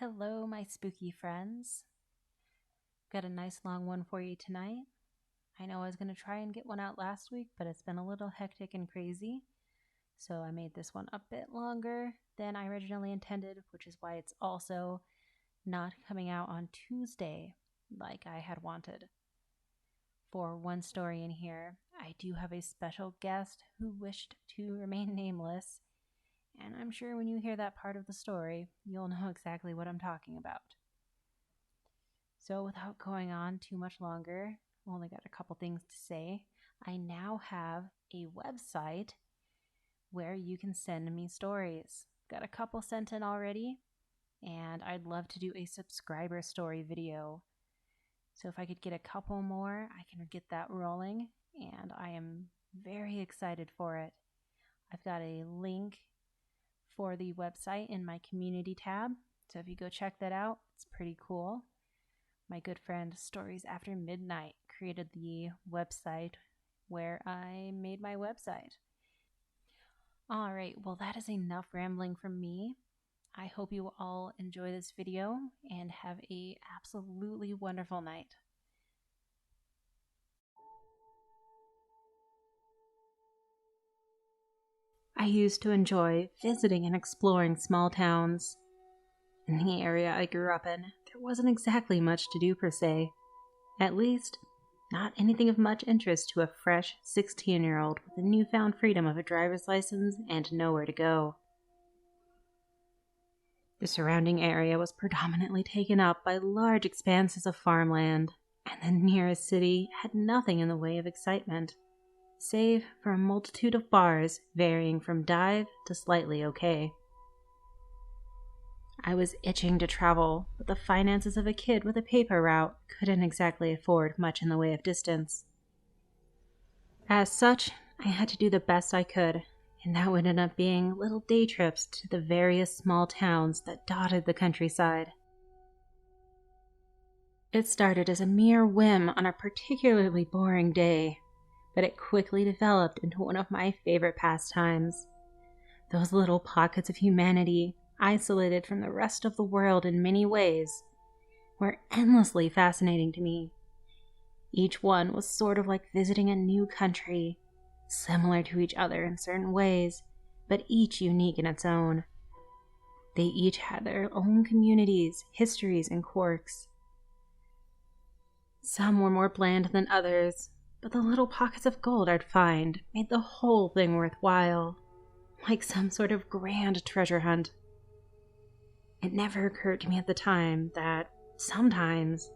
Hello, my spooky friends. Got a nice long one for you tonight. I know I was going to try and get one out last week, but it's been a little hectic and crazy. So I made this one a bit longer than I originally intended, which is why it's also not coming out on Tuesday like I had wanted. For one story in here, I do have a special guest who wished to remain nameless, and I'm sure when you hear that part of the story, you'll know exactly what I'm talking about. So without going on too much longer, I've only got a couple things to say. I now have a website where you can send me stories. Got a couple sent in already, and I'd love to do a subscriber story video. So if I could get a couple more, I can get that rolling, and I am very excited for it. I've got a link for the website in my community tab, so if you go check that out, it's pretty cool. My good friend Stories After Midnight created the website where I made my website. All right, well, that is enough rambling from me. I hope you all enjoy this video and have a absolutely wonderful night. I used to enjoy visiting and exploring small towns. In the area I grew up in, there wasn't exactly much to do per se. At least, not anything of much interest to a fresh 16-year-old with the newfound freedom of a driver's license and nowhere to go. The surrounding area was predominantly taken up by large expanses of farmland, and the nearest city had nothing in the way of excitement, save for a multitude of bars varying from dive to slightly okay. I was itching to travel, but the finances of a kid with a paper route couldn't exactly afford much in the way of distance. As such, I had to do the best I could, and that would end up being little day trips to the various small towns that dotted the countryside. It started as a mere whim on a particularly boring day, but it quickly developed into one of my favorite pastimes. Those little pockets of humanity, isolated from the rest of the world in many ways, were endlessly fascinating to me. Each one was sort of like visiting a new country, similar to each other in certain ways, but each unique in its own. They each had their own communities, histories, and quirks. Some were more bland than others, but the little pockets of gold I'd find made the whole thing worthwhile, like some sort of grand treasure hunt. It never occurred to me at the time that sometimes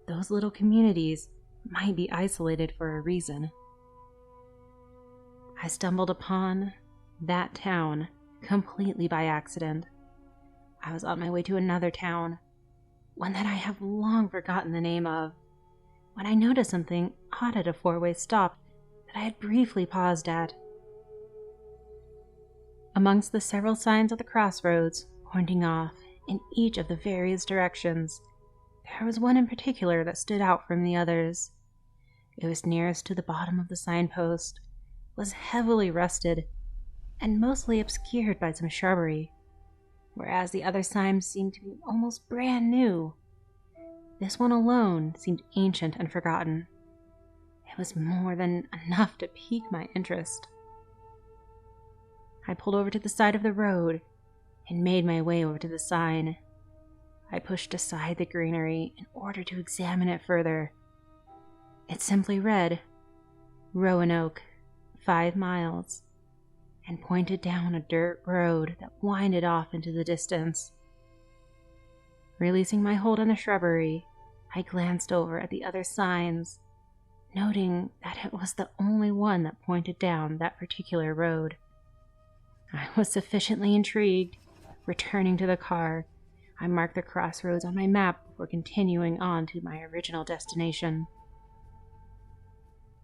those little communities might be isolated for a reason. I stumbled upon that town completely by accident. I was on my way to another town, one that I have long forgotten the name of, when I noticed something odd at a four-way stop that I had briefly paused at. Amongst the several signs at the crossroads, pointing off in each of the various directions, there was one in particular that stood out from the others. It was nearest to the bottom of the signpost, was heavily rusted, and mostly obscured by some shrubbery, whereas the other signs seemed to be almost brand new. This one alone seemed ancient and forgotten. It was more than enough to pique my interest. I pulled over to the side of the road and made my way over to the sign. I pushed aside the greenery in order to examine it further. It simply read, Roanoke, 5 miles, and pointed down a dirt road that winded off into the distance. Releasing my hold on the shrubbery, I glanced over at the other signs, noting that it was the only one that pointed down that particular road. I was sufficiently intrigued. Returning to the car, I marked the crossroads on my map before continuing on to my original destination.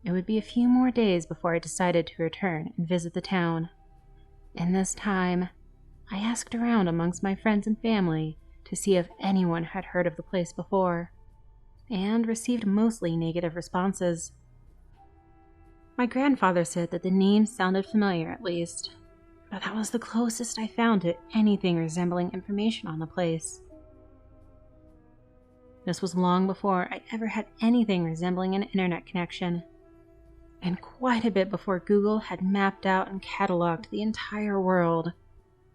It would be a few more days before I decided to return and visit the town. In this time, I asked around amongst my friends and family to see if anyone had heard of the place before, and received mostly negative responses. My grandfather said that the name sounded familiar at least, but that was the closest I found to anything resembling information on the place. This was long before I ever had anything resembling an internet connection, and quite a bit before Google had mapped out and cataloged the entire world,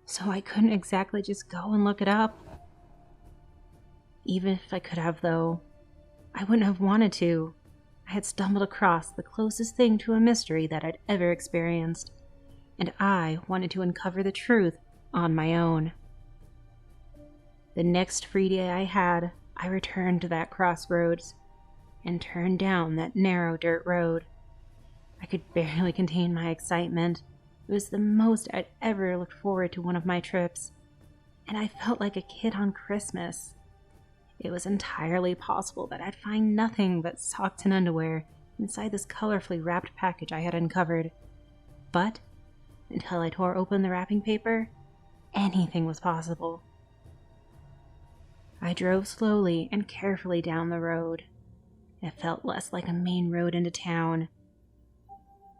so I couldn't exactly just go and look it up. Even if I could have, though, I wouldn't have wanted to. I had stumbled across the closest thing to a mystery that I'd ever experienced, and I wanted to uncover the truth on my own. The next free day I had, I returned to that crossroads and turned down that narrow dirt road. I could barely contain my excitement. It was the most I'd ever looked forward to one of my trips, and I felt like a kid on Christmas. It was entirely possible that I'd find nothing but socks and underwear inside this colorfully wrapped package I had uncovered. But until I tore open the wrapping paper, anything was possible. I drove slowly and carefully down the road. It felt less like a main road into town,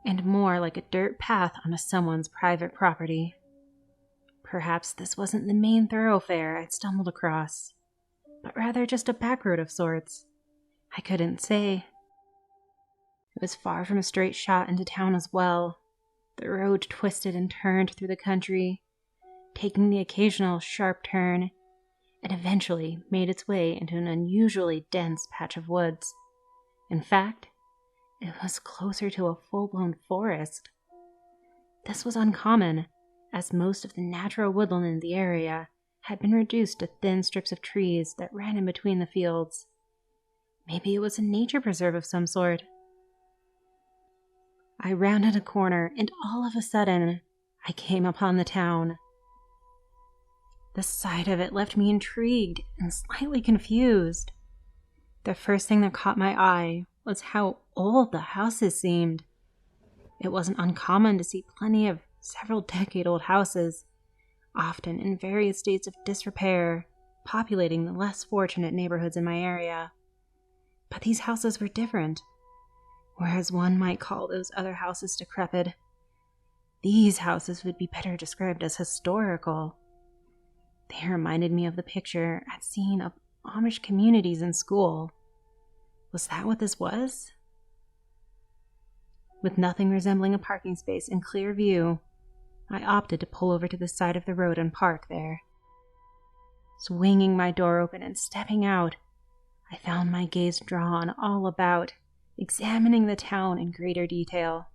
and more like a dirt path onto someone's private property. Perhaps this wasn't the main thoroughfare I'd stumbled across, but rather just a back road of sorts. I couldn't say. It was far from a straight shot into town as well. The road twisted and turned through the country, taking the occasional sharp turn, and eventually made its way into an unusually dense patch of woods. In fact, it was closer to a full-blown forest. This was uncommon, as most of the natural woodland in the area had been reduced to thin strips of trees that ran in between the fields. Maybe it was a nature preserve of some sort. I rounded a corner, and all of a sudden, I came upon the town. The sight of it left me intrigued and slightly confused. The first thing that caught my eye was how old the houses seemed. It wasn't uncommon to see plenty of several-decade-old houses, often in various states of disrepair, populating the less fortunate neighborhoods in my area. But these houses were different. Whereas one might call those other houses decrepit, these houses would be better described as historical. They reminded me of the picture I'd seen of Amish communities in school. Was that what this was? With nothing resembling a parking space in clear view, I opted to pull over to the side of the road and park there. Swinging my door open and stepping out, I found my gaze drawn all about, examining the town in greater detail.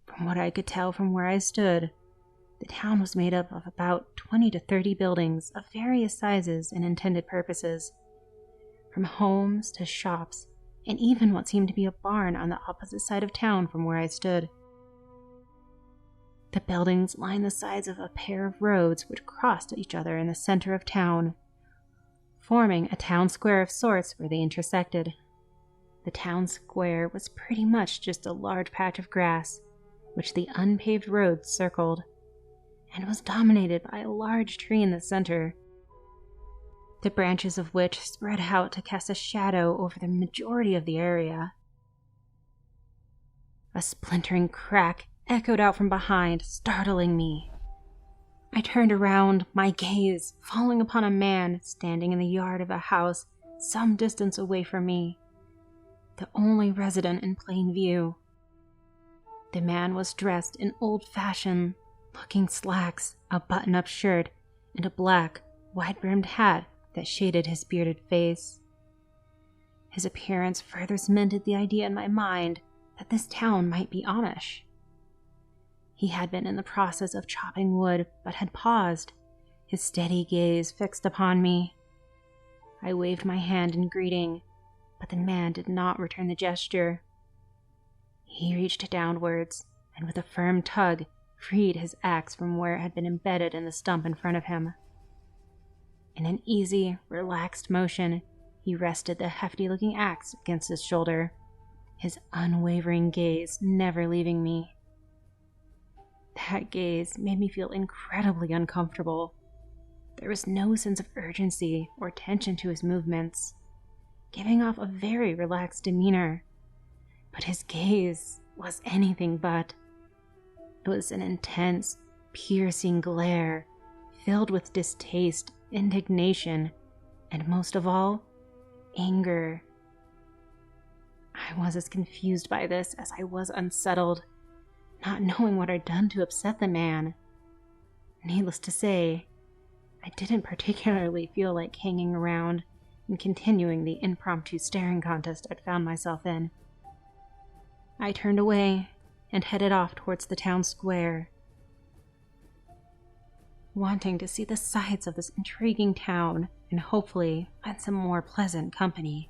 From what I could tell from where I stood, the town was made up of about 20 to 30 buildings of various sizes and intended purposes, from homes to shops, and even what seemed to be a barn on the opposite side of town from where I stood. The buildings lined the sides of a pair of roads which crossed each other in the center of town, forming a town square of sorts where they intersected. The town square was pretty much just a large patch of grass, which the unpaved roads circled, and was dominated by a large tree in the center, the branches of which spread out to cast a shadow over the majority of the area. A splintering crack echoed out from behind, startling me. I turned around, my gaze falling upon a man standing in the yard of a house some distance away from me, the only resident in plain view. The man was dressed in old-fashioned looking slacks, a button-up shirt, and a black, wide-brimmed hat that shaded his bearded face. His appearance further cemented the idea in my mind that this town might be Amish. He had been in the process of chopping wood, but had paused, his steady gaze fixed upon me. I waved my hand in greeting, but the man did not return the gesture. He reached downwards, and with a firm tug, freed his axe from where it had been embedded in the stump in front of him. In an easy, relaxed motion, he rested the hefty-looking axe against his shoulder, his unwavering gaze never leaving me. That gaze made me feel incredibly uncomfortable. There was no sense of urgency or tension to his movements, giving off a very relaxed demeanor. But his gaze was anything but. It was an intense, piercing glare, filled with distaste, indignation, and most of all, anger. I was as confused by this as I was unsettled, not knowing what I'd done to upset the man. Needless to say, I didn't particularly feel like hanging around and continuing the impromptu staring contest I'd found myself in. I turned away and headed off towards the town square, wanting to see the sights of this intriguing town and hopefully find some more pleasant company.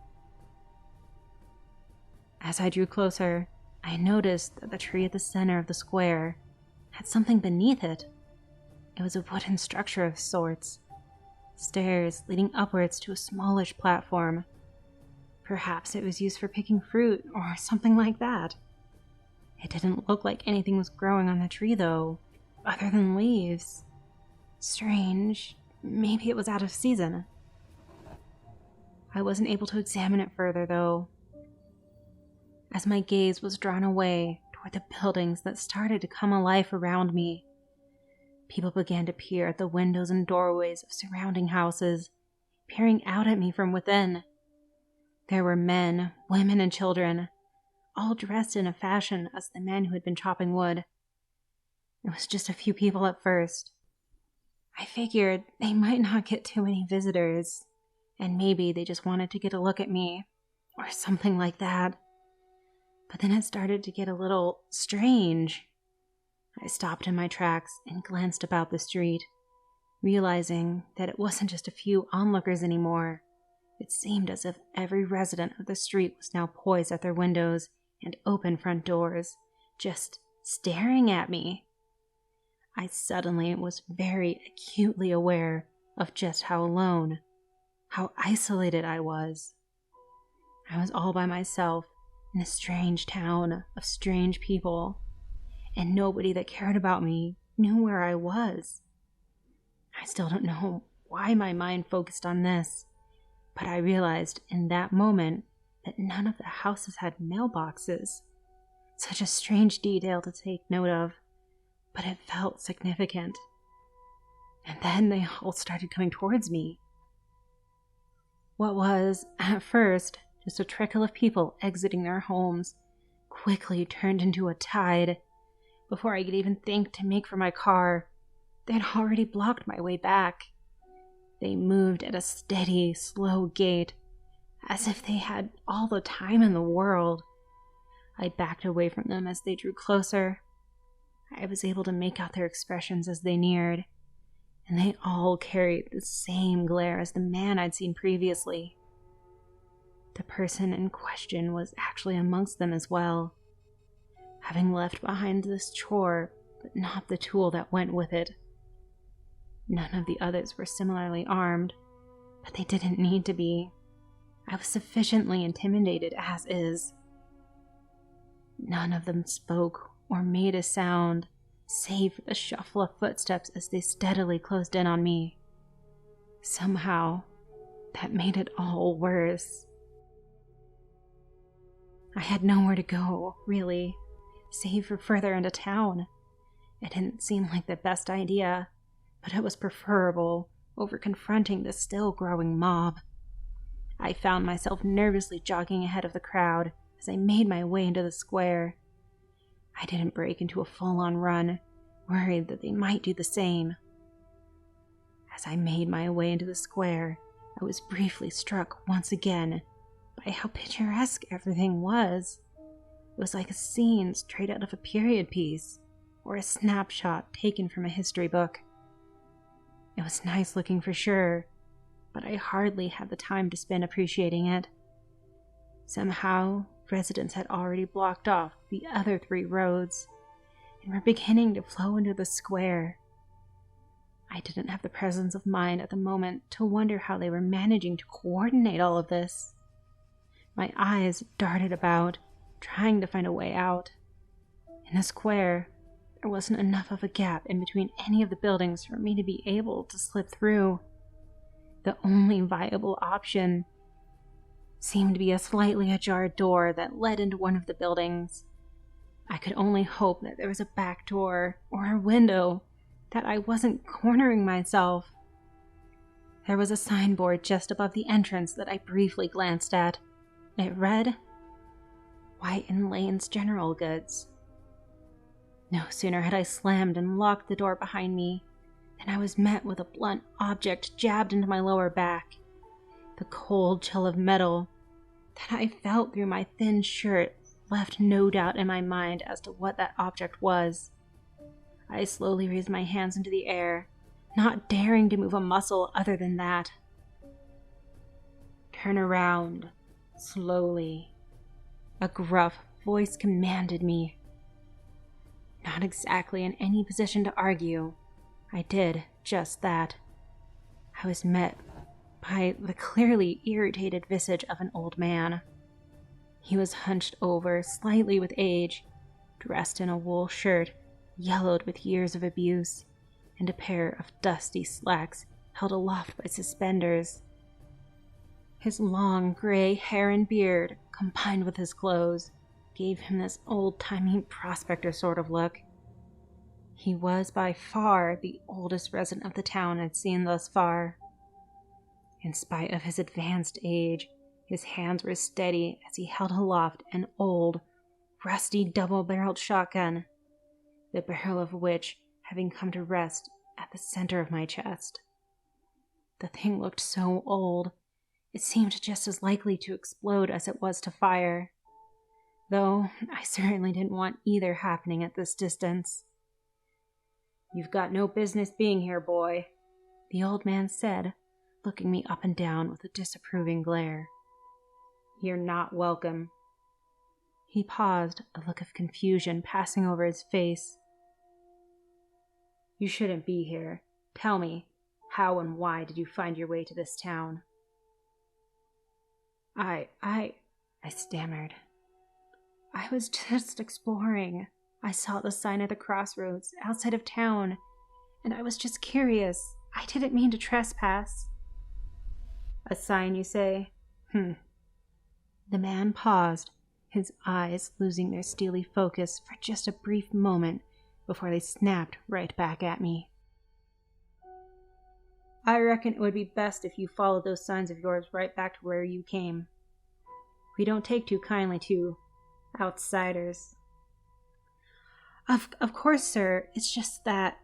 As I drew closer, I noticed that the tree at the center of the square had something beneath it. It was a wooden structure of sorts, stairs leading upwards to a smallish platform. Perhaps it was used for picking fruit or something like that. It didn't look like anything was growing on the tree though, other than leaves. Strange, maybe it was out of season. I wasn't able to examine it further though. As my gaze was drawn away toward the buildings that started to come alive around me, people began to peer at the windows and doorways of surrounding houses, peering out at me from within. There were men, women, and children, all dressed in a fashion as the men who had been chopping wood. It was just a few people at first. I figured they might not get too many visitors, and maybe they just wanted to get a look at me, or something like that. But then it started to get a little strange. I stopped in my tracks and glanced about the street, realizing that it wasn't just a few onlookers anymore. It seemed as if every resident of the street was now poised at their windows and open front doors, just staring at me. I suddenly was very acutely aware of just how alone, how isolated I was. I was all by myself in a strange town of strange people, and nobody that cared about me knew where I was. I still don't know why my mind focused on this, but I realized in that moment that none of the houses had mailboxes. Such a strange detail to take note of, but it felt significant. And then they all started coming towards me. What was, at first, just a trickle of people exiting their homes quickly turned into a tide. Before I could even think to make for my car, they had already blocked my way back. They moved at a steady, slow gait, as if they had all the time in the world. I backed away from them as they drew closer. I was able to make out their expressions as they neared, and they all carried the same glare as the man I'd seen previously. The person in question was actually amongst them as well, having left behind this chore, but not the tool that went with it. None of the others were similarly armed, but they didn't need to be. I was sufficiently intimidated as is. None of them spoke or made a sound, save for the shuffle of footsteps as they steadily closed in on me. Somehow, that made it all worse. I had nowhere to go, really, save for further into town. It didn't seem like the best idea, but it was preferable over confronting the still-growing mob. I found myself nervously jogging ahead of the crowd as I made my way into the square. I didn't break into a full-on run, worried that they might do the same. As I made my way into the square, I was briefly struck once again by how picturesque everything was. It was like a scene straight out of a period piece, or a snapshot taken from a history book. It was nice looking for sure, but I hardly had the time to spend appreciating it. Somehow, residents had already blocked off the other 3 roads, and were beginning to flow into the square. I didn't have the presence of mind at the moment to wonder how they were managing to coordinate all of this. My eyes darted about, trying to find a way out. In the square, there wasn't enough of a gap in between any of the buildings for me to be able to slip through. The only viable option seemed to be a slightly ajar door that led into one of the buildings. I could only hope that there was a back door or a window, that I wasn't cornering myself. There was a signboard just above the entrance that I briefly glanced at. It read, White and Lane's General Goods. No sooner had I slammed and locked the door behind me than I was met with a blunt object jabbed into my lower back. The cold chill of metal that I felt through my thin shirt left no doubt in my mind as to what that object was. I slowly raised my hands into the air, not daring to move a muscle other than that. Turn around, slowly. A gruff voice commanded me. Not exactly in any position to argue, I did just that. I was met by the clearly irritated visage of an old man. He was hunched over, slightly with age, dressed in a wool shirt yellowed with years of abuse, and a pair of dusty slacks held aloft by suspenders. His long gray hair and beard, combined with his clothes, gave him this old-timey prospector sort of look. He was by far the oldest resident of the town I'd seen thus far. In spite of his advanced age, his hands were steady as he held aloft an old, rusty double-barreled shotgun, the barrel of which having come to rest at the center of my chest. The thing looked so old, it seemed just as likely to explode as it was to fire, though I certainly didn't want either happening at this distance. "You've got no business being here, boy," the old man said, looking me up and down with a disapproving glare. "You're not welcome." He paused, a look of confusion passing over his face. "You shouldn't be here. Tell me, how and why did you find your way to this town?" I stammered. "I was just exploring. I saw the sign at the crossroads outside of town, and I was just curious. I didn't mean to trespass." "A sign, you say? The man paused, his eyes losing their steely focus for just a brief moment before they snapped right back at me. "I reckon it would be best if you followed those signs of yours right back to where you came. We don't take too kindly to outsiders." Of course, sir. It's just that..."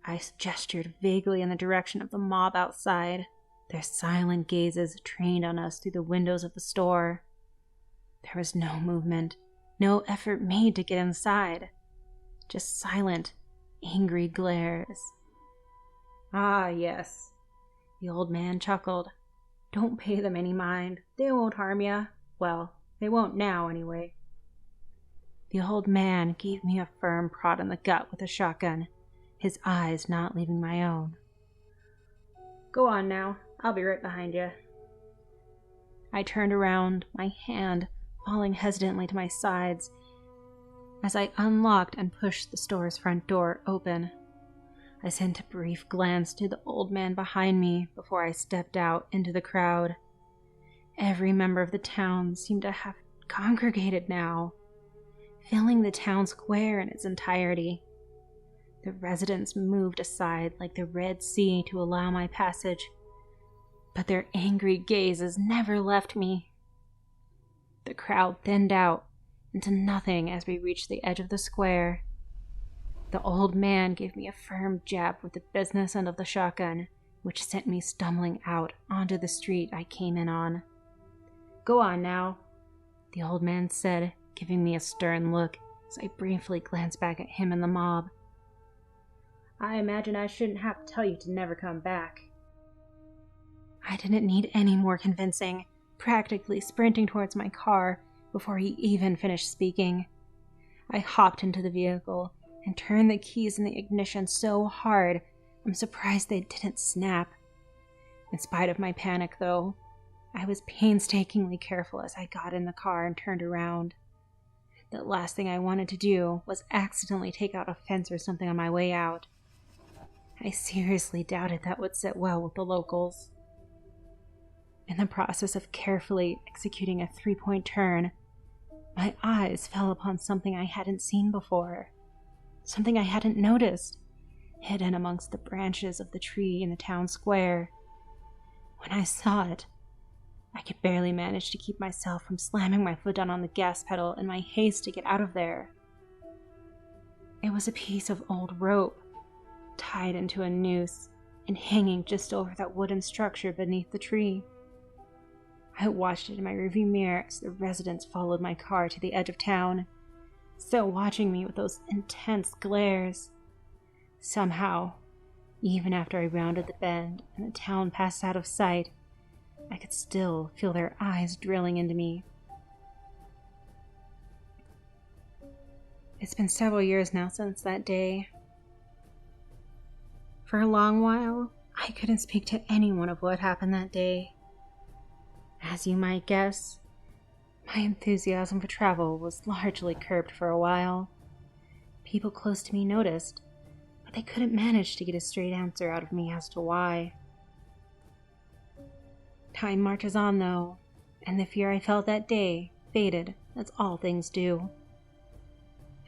I gestured vaguely in the direction of the mob outside, their silent gazes trained on us through the windows of the store. There was no movement, no effort made to get inside, just silent, angry glares. "Ah, yes," the old man chuckled. "Don't pay them any mind. They won't harm ya. Well, they won't now, anyway." The old man gave me a firm prod in the gut with a shotgun, his eyes not leaving my own. "Go on now. I'll be right behind you." I turned around, my hand falling hesitantly to my sides as I unlocked and pushed the store's front door open. I sent a brief glance to the old man behind me before I stepped out into the crowd. Every member of the town seemed to have congregated now, filling the town square in its entirety. The residents moved aside like the Red Sea to allow my passage, but their angry gazes never left me. The crowd thinned out into nothing as we reached the edge of the square. The old man gave me a firm jab with the business end of the shotgun, which sent me stumbling out onto the street I came in on. "Go on now," the old man said, giving me a stern look as I briefly glanced back at him and the mob. "I imagine I shouldn't have to tell you to never come back." I didn't need any more convincing, practically sprinting towards my car before he even finished speaking. I hopped into the vehicle and turned the keys in the ignition so hard I'm surprised they didn't snap. In spite of my panic, though, I was painstakingly careful as I got in the car and turned around. The last thing I wanted to do was accidentally take out a fence or something on my way out. I seriously doubted that would sit well with the locals. In the process of carefully executing a 3-point turn, my eyes fell upon something I hadn't seen before, something I hadn't noticed, hidden amongst the branches of the tree in the town square. When I saw it, I could barely manage to keep myself from slamming my foot down on the gas pedal in my haste to get out of there. It was a piece of old rope, tied into a noose and hanging just over that wooden structure beneath the tree. I watched it in my rearview mirror as the residents followed my car to the edge of town, still watching me with those intense glares. Somehow, even after I rounded the bend and the town passed out of sight, I could still feel their eyes drilling into me. It's been several years now since that day. For a long while, I couldn't speak to anyone of what happened that day. As you might guess, my enthusiasm for travel was largely curbed for a while. People close to me noticed, but they couldn't manage to get a straight answer out of me as to why. Time marches on, though, and the fear I felt that day faded, as all things do.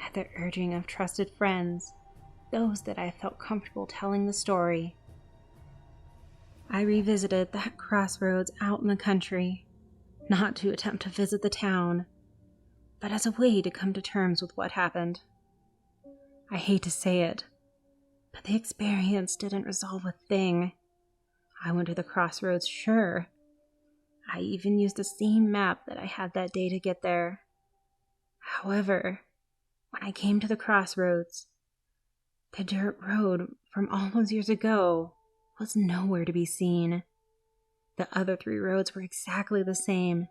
At the urging of trusted friends, those that I felt comfortable telling the story, I revisited that crossroads out in the country, not to attempt to visit the town, but as a way to come to terms with what happened. I hate to say it, but the experience didn't resolve a thing. I went to the crossroads, sure. I even used the same map that I had that day to get there. However, when I came to the crossroads, the dirt road from all those years ago was nowhere to be seen. The other 3 roads were exactly the same,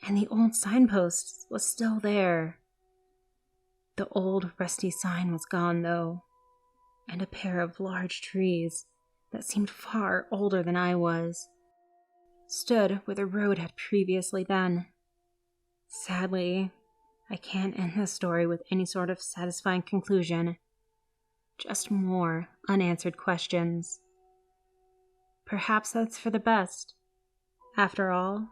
and the old signpost was still there. The old rusty sign was gone, though, and a pair of large trees that seemed far older than I was stood where the road had previously been. Sadly, I can't end this story with any sort of satisfying conclusion. Just more unanswered questions. Perhaps that's for the best. After all,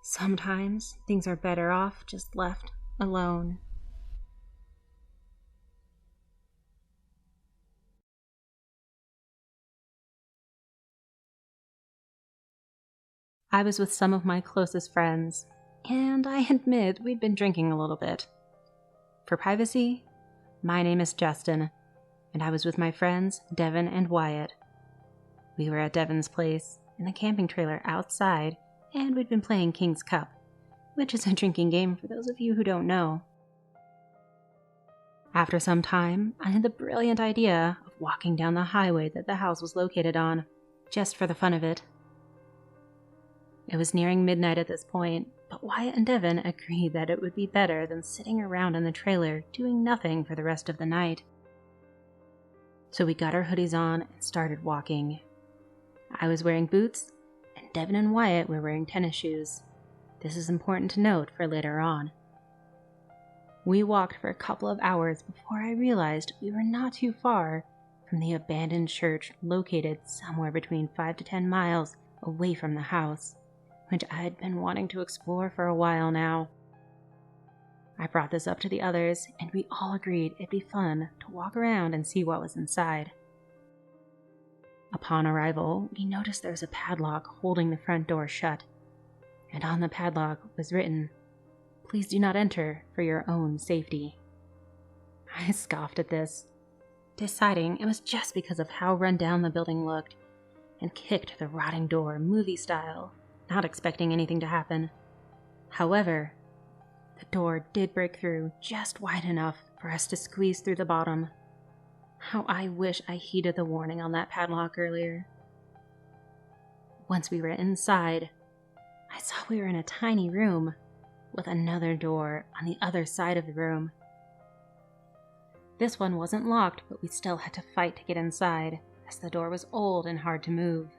sometimes things are better off just left alone. I was with some of my closest friends, and I admit we'd been drinking a little bit. For privacy, my name is Justin, and I was with my friends Devin and Wyatt. We were at Devin's place, in the camping trailer outside, and we'd been playing King's Cup, which is a drinking game for those of you who don't know. After some time, I had the brilliant idea of walking down the highway that the house was located on, just for the fun of it. It was nearing midnight at this point, but Wyatt and Devin agreed that it would be better than sitting around in the trailer doing nothing for the rest of the night. So we got our hoodies on and started walking. I was wearing boots, and Devin and Wyatt were wearing tennis shoes. This is important to note for later on. We walked for a couple of hours before I realized we were not too far from the abandoned church located somewhere between 5 to 10 miles away from the house, which I had been wanting to explore for a while now. I brought this up to the others, and we all agreed it'd be fun to walk around and see what was inside. Upon arrival, we noticed there was a padlock holding the front door shut, and on the padlock was written, "Please do not enter for your own safety." I scoffed at this, deciding it was just because of how run down the building looked, and kicked the rotting door movie style, not expecting anything to happen. However, the door did break through just wide enough for us to squeeze through the bottom. How I wish I heeded the warning on that padlock earlier. Once we were inside, I saw we were in a tiny room with another door on the other side of the room. This one wasn't locked, but we still had to fight to get inside, as the door was old and hard to move.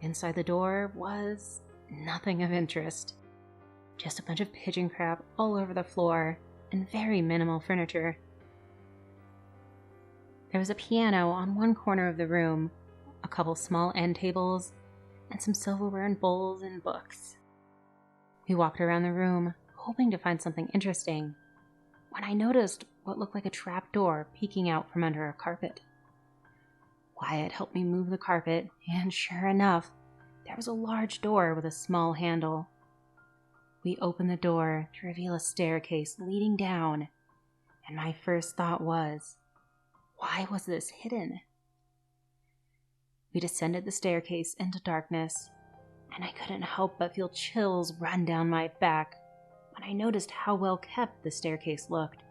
Inside the door was nothing of interest. Just a bunch of pigeon crap all over the floor, and very minimal furniture. There was a piano on one corner of the room, a couple small end tables, and some silverware and bowls and books. We walked around the room, hoping to find something interesting, when I noticed what looked like a trap door peeking out from under a carpet. Wyatt helped me move the carpet, and sure enough, there was a large door with a small handle. We opened the door to reveal a staircase leading down, and my first thought was, why was this hidden? We descended the staircase into darkness, and I couldn't help but feel chills run down my back when I noticed how well kept the staircase looked.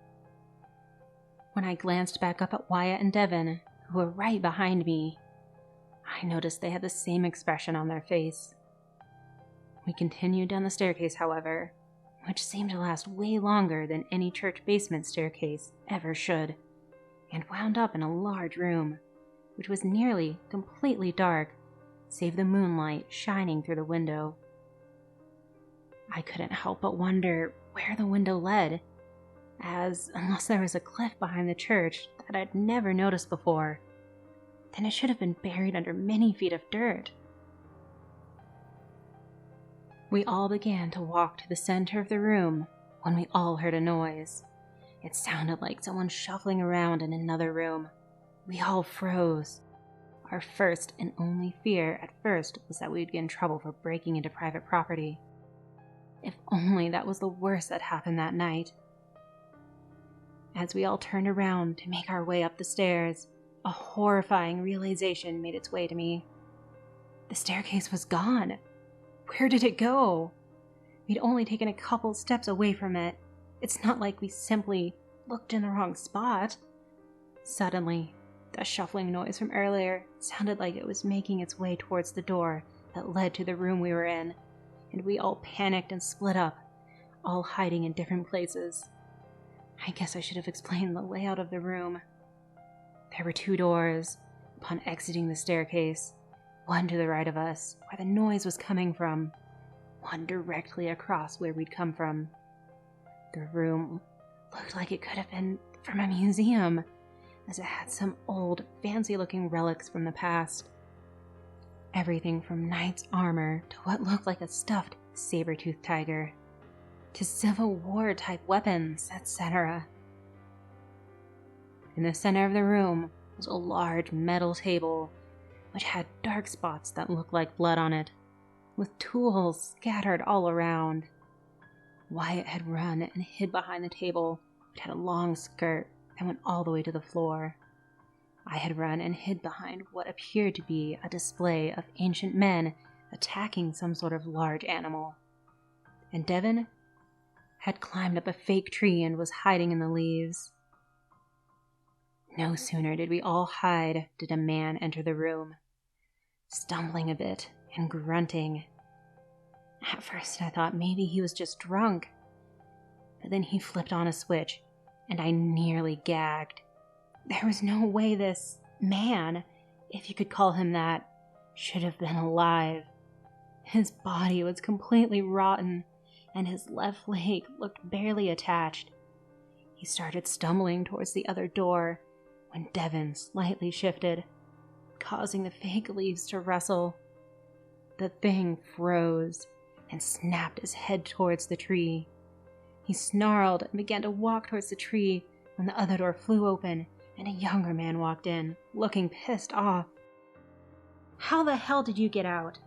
When I glanced back up at Wyatt and Devin, who were right behind me, I noticed they had the same expression on their face. We continued down the staircase, however, which seemed to last way longer than any church basement staircase ever should, and wound up in a large room, which was nearly completely dark, save the moonlight shining through the window. I couldn't help but wonder where the window led, as unless there was a cliff behind the church that I'd never noticed before, then it should have been buried under many feet of dirt. We all began to walk to the center of the room when we all heard a noise. It sounded like someone shuffling around in another room. We all froze. Our first and only fear at first was that we'd get in trouble for breaking into private property. If only that was the worst that happened that night. As we all turned around to make our way up the stairs, a horrifying realization made its way to me. The staircase was gone. Where did it go? We'd only taken a couple steps away from it. It's not like we simply looked in the wrong spot. Suddenly, the shuffling noise from earlier sounded like it was making its way towards the door that led to the room we were in, and we all panicked and split up, all hiding in different places. I guess I should have explained the layout of the room. There were 2 doors upon exiting the staircase, one to the right of us, where the noise was coming from, one directly across where we'd come from. The room looked like it could have been from a museum, as it had some old, fancy-looking relics from the past. Everything from knight's armor to what looked like a stuffed saber-toothed tiger, to Civil War-type weapons, etc. In the center of the room was a large metal table, which had dark spots that looked like blood on it, with tools scattered all around. Wyatt had run and hid behind the table, which had a long skirt that went all the way to the floor. I had run and hid behind what appeared to be a display of ancient men attacking some sort of large animal. And Devin had climbed up a fake tree and was hiding in the leaves. No sooner did we all hide did a man enter the room, stumbling a bit and grunting. At first I thought maybe he was just drunk, but then he flipped on a switch and I nearly gagged. There was no way this man, if you could call him that, should have been alive. His body was completely rotten, and his left leg looked barely attached. He started stumbling towards the other door when Devin slightly shifted, causing the fake leaves to rustle. The thing froze and snapped his head towards the tree. He snarled and began to walk towards the tree when the other door flew open and a younger man walked in, looking pissed off. "How the hell did you get out?"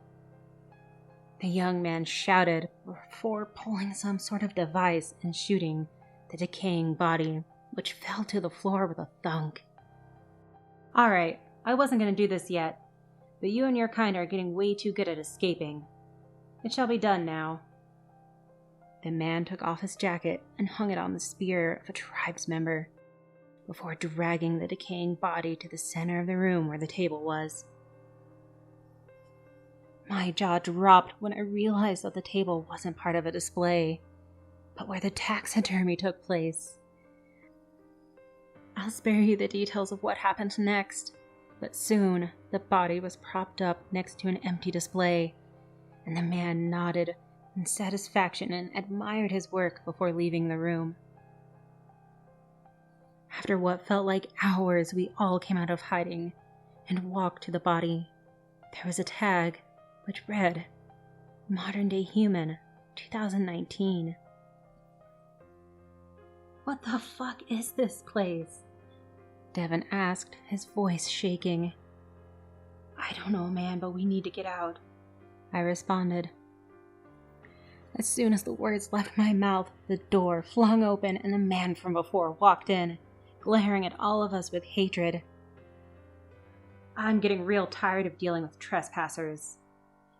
The young man shouted before pulling some sort of device and shooting the decaying body, which fell to the floor with a thunk. "Alright, I wasn't going to do this yet, but you and your kind are getting way too good at escaping. It shall be done now." The man took off his jacket and hung it on the spear of a tribe's member, before dragging the decaying body to the center of the room where the table was. My jaw dropped when I realized that the table wasn't part of a display, but where the taxidermy took place. I'll spare you the details of what happened next, but soon the body was propped up next to an empty display, and the man nodded in satisfaction and admired his work before leaving the room. After what felt like hours, we all came out of hiding and walked to the body. There was a tag which read, "Modern Day Human, 2019. "What the fuck is this place?" Devin asked, his voice shaking. "I don't know, man, but we need to get out," I responded. As soon as the words left my mouth, the door flung open and the man from before walked in, glaring at all of us with hatred. "I'm getting real tired of dealing with trespassers,"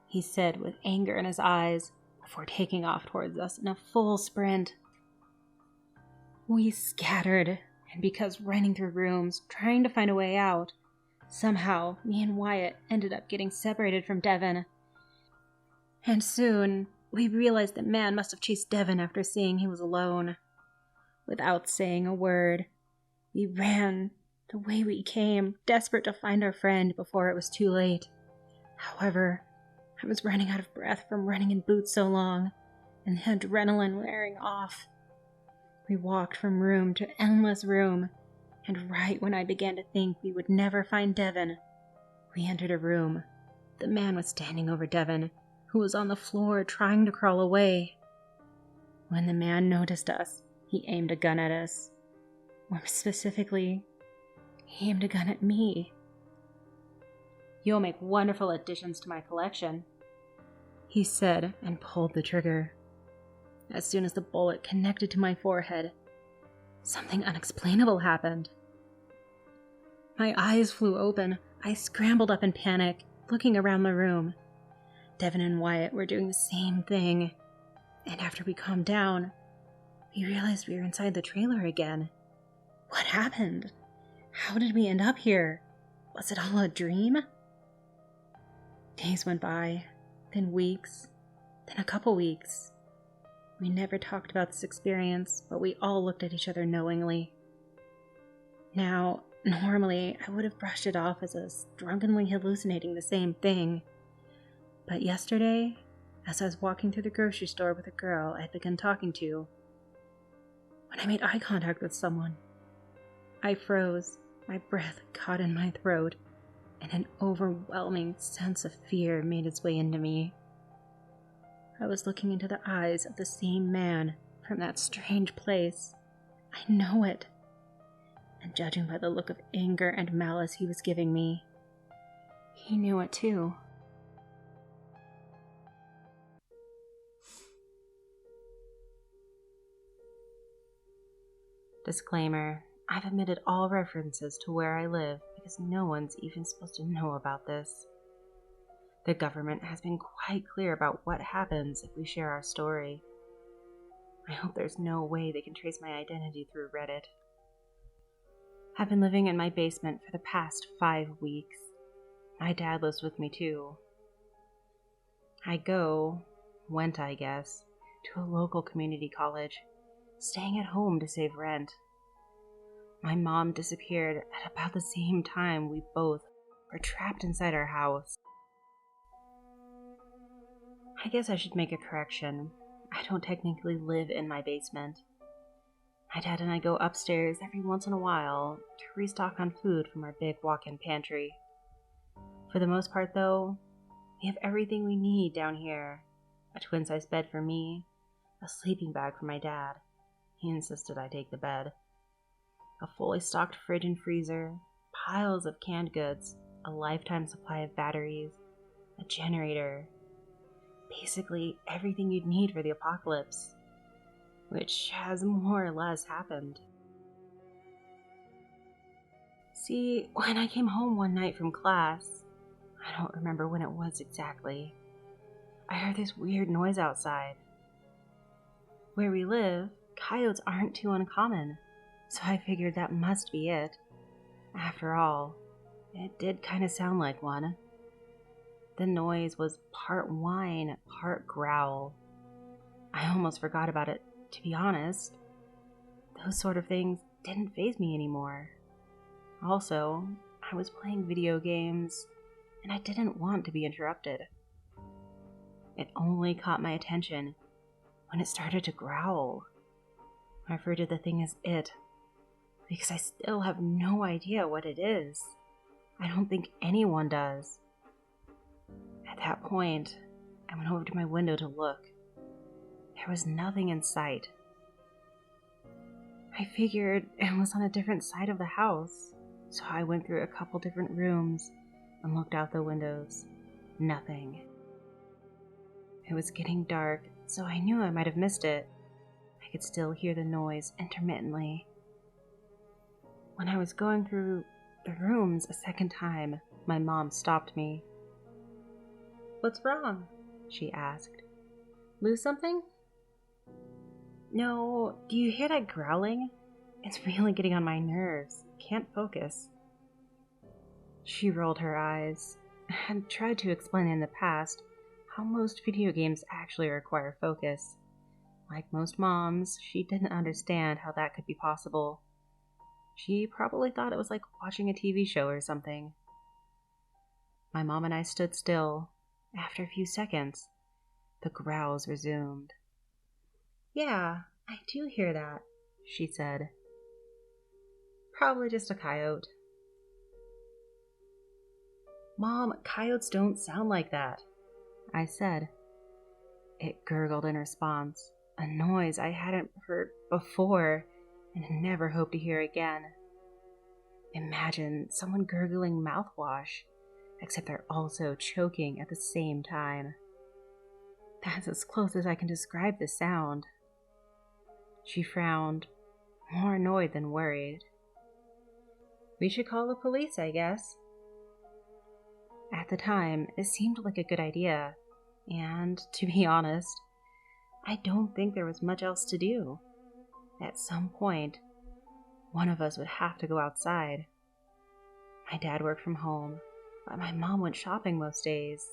he said with anger in his eyes, before taking off towards us in a full sprint. We scattered, and because running through rooms, trying to find a way out, somehow me and Wyatt ended up getting separated from Devin. And soon, we realized the man must have chased Devin after seeing he was alone. Without saying a word, we ran the way we came, desperate to find our friend before it was too late. However, I was running out of breath from running in boots so long, and the adrenaline wearing off. We walked from room to endless room, and right when I began to think we would never find Devin, we entered a room. The man was standing over Devin, who was on the floor trying to crawl away. When the man noticed us, he aimed a gun at us. More specifically, he aimed a gun at me. "You'll make wonderful additions to my collection," he said and pulled the trigger. As soon as the bullet connected to my forehead, something unexplainable happened. My eyes flew open. I scrambled up in panic, looking around the room. Devin and Wyatt were doing the same thing. And after we calmed down, we realized we were inside the trailer again. What happened? How did we end up here? Was it all a dream? Days went by, then weeks, then a couple weeks. We never talked about this experience, but we all looked at each other knowingly. Now, normally, I would have brushed it off as us drunkenly hallucinating the same thing. But yesterday, as I was walking through the grocery store with a girl I had begun talking to, when I made eye contact with someone, I froze, my breath caught in my throat, and an overwhelming sense of fear made its way into me. I was looking into the eyes of the same man from that strange place. I know it. And judging by the look of anger and malice he was giving me, he knew it too. Disclaimer: I've omitted all references to where I live because no one's even supposed to know about this. The government has been quite clear about what happens if we share our story. I hope there's no way they can trace my identity through Reddit. I've been living in my basement for the past 5 weeks. My dad lives with me too. I went I guess, to a local community college, staying at home to save rent. My mom disappeared at about the same time we both were trapped inside our house. I guess I should make a correction. I don't technically live in my basement. My dad and I go upstairs every once in a while to restock on food from our big walk-in pantry. For the most part, though, we have everything we need down here. A twin-size bed for me, a sleeping bag for my dad. He insisted I take the bed. A fully stocked fridge and freezer, piles of canned goods, a lifetime supply of batteries, a generator. Basically everything you'd need for the apocalypse, which has more or less happened. See, when I came home one night from class, I don't remember when it was exactly, I heard this weird noise outside. Where we live, coyotes aren't too uncommon, so I figured that must be it. After all, it did kind of sound like one. The noise was part whine, part growl. I almost forgot about it, to be honest. Those sort of things didn't faze me anymore. Also, I was playing video games, and I didn't want to be interrupted. It only caught my attention when it started to growl. I refer to the thing as it, because I still have no idea what it is. I don't think anyone does. At that point, I went over to my window to look. There was nothing in sight. I figured it was on a different side of the house, so I went through a couple different rooms and looked out the windows. Nothing. It was getting dark, so I knew I might have missed it. I could still hear the noise intermittently. When I was going through the rooms a second time, my mom stopped me. "What's wrong?" she asked. "Lose something?" "No, do you hear that growling? It's really getting on my nerves. Can't focus." She rolled her eyes. I had tried to explain in the past how most video games actually require focus. Like most moms, she didn't understand how that could be possible. She probably thought it was like watching a TV show or something. My mom and I stood still. After a few seconds, the growls resumed. "Yeah, I do hear that," she said. "Probably just a coyote." "Mom, coyotes don't sound like that," I said. It gurgled in response, a noise I hadn't heard before and never hoped to hear again. Imagine someone gurgling mouthwash, except they're also choking at the same time. That's as close as I can describe the sound. She frowned, more annoyed than worried. "We should call the police, I guess." At the time, it seemed like a good idea, and to be honest, I don't think there was much else to do. At some point, one of us would have to go outside. My dad worked from home, but my mom went shopping most days,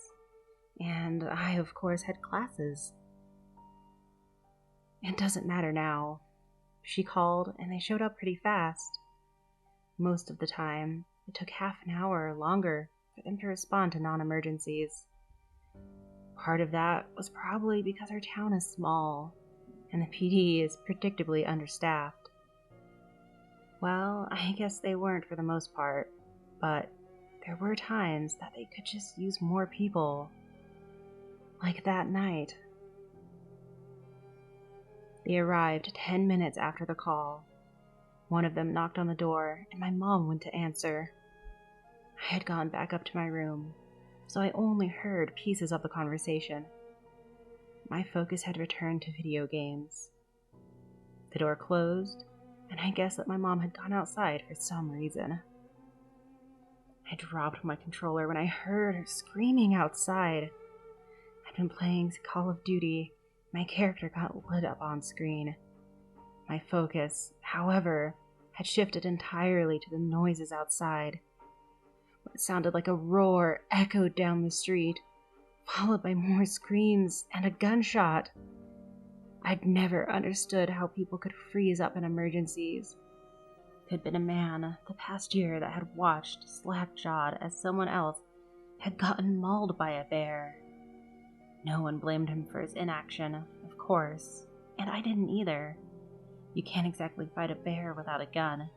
and I, of course, had classes. It doesn't matter now. She called, and they showed up pretty fast. Most of the time, it took half an hour or longer for them to respond to non-emergencies. Part of that was probably because our town is small, and the PD is predictably understaffed. Well, I guess they weren't for the most part, but there were times that they could just use more people. Like that night. They arrived 10 minutes after the call. One of them knocked on the door, and my mom went to answer. I had gone back up to my room, so I only heard pieces of the conversation. My focus had returned to video games. The door closed, and I guessed that my mom had gone outside for some reason. I dropped my controller when I heard her screaming outside. I'd been playing Call of Duty. My character got lit up on screen. My focus, however, had shifted entirely to the noises outside. What sounded like a roar echoed down the street, followed by more screams and a gunshot. I'd never understood how people could freeze up in emergencies. There'd been a man the past year that had watched slack-jawed as someone else had gotten mauled by a bear. No one blamed him for his inaction, of course, and I didn't either. You can't exactly fight a bear without a gun.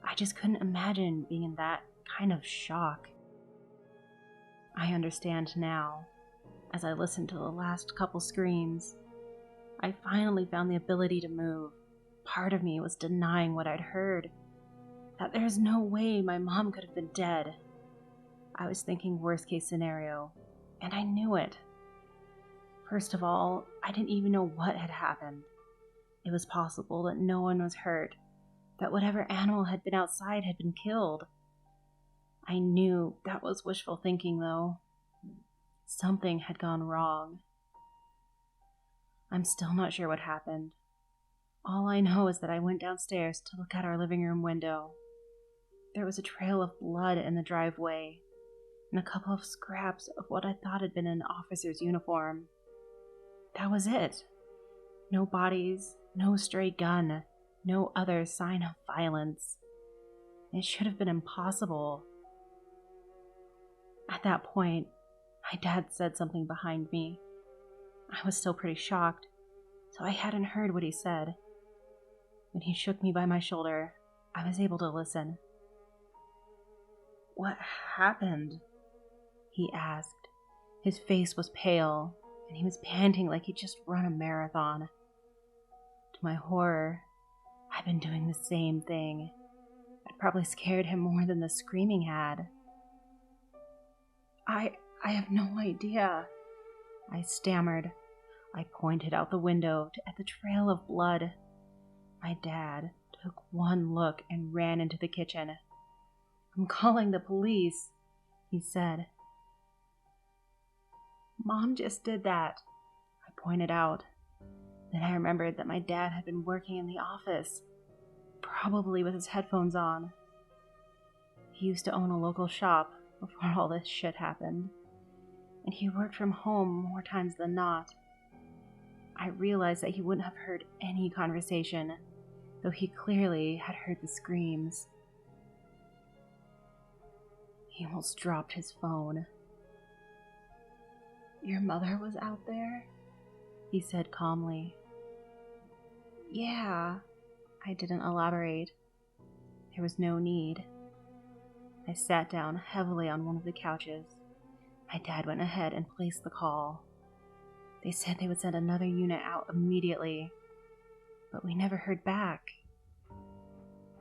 I just couldn't imagine being in that kind of shock. I understand now. As I listened to the last couple screams, I finally found the ability to move. Part of me was denying what I'd heard, that there's no way my mom could have been dead. I was thinking worst case scenario, and I knew it. First of all, I didn't even know what had happened. It was possible that no one was hurt, that whatever animal had been outside had been killed. I knew that was wishful thinking, though. Something had gone wrong. I'm still not sure what happened. All I know is that I went downstairs to look out our living room window. There was a trail of blood in the driveway, and a couple of scraps of what I thought had been an officer's uniform. That was it. No bodies, no stray gun, no other sign of violence. It should have been impossible. At that point, my dad said something behind me. I was still pretty shocked, so I hadn't heard what he said. When he shook me by my shoulder, I was able to listen. "What happened?" he asked. His face was pale, and he was panting like he'd just run a marathon. To my horror, I'd been doing the same thing. I'd probably scared him more than the screaming had. I have no idea, I stammered. I pointed out the window at the trail of blood. My dad took one look and ran into the kitchen. I'm calling the police, he said. Mom just did that, I pointed out. Then I remembered that my dad had been working in the office, probably with his headphones on. He used to own a local shop before all this shit happened, and he worked from home more times than not. I realized that he wouldn't have heard any conversation, though he clearly had heard the screams. He almost dropped his phone. Your mother was out there? He said calmly. Yeah, I didn't elaborate. There was no need. I sat down heavily on one of the couches. My dad went ahead and placed the call. They said they would send another unit out immediately, but we never heard back.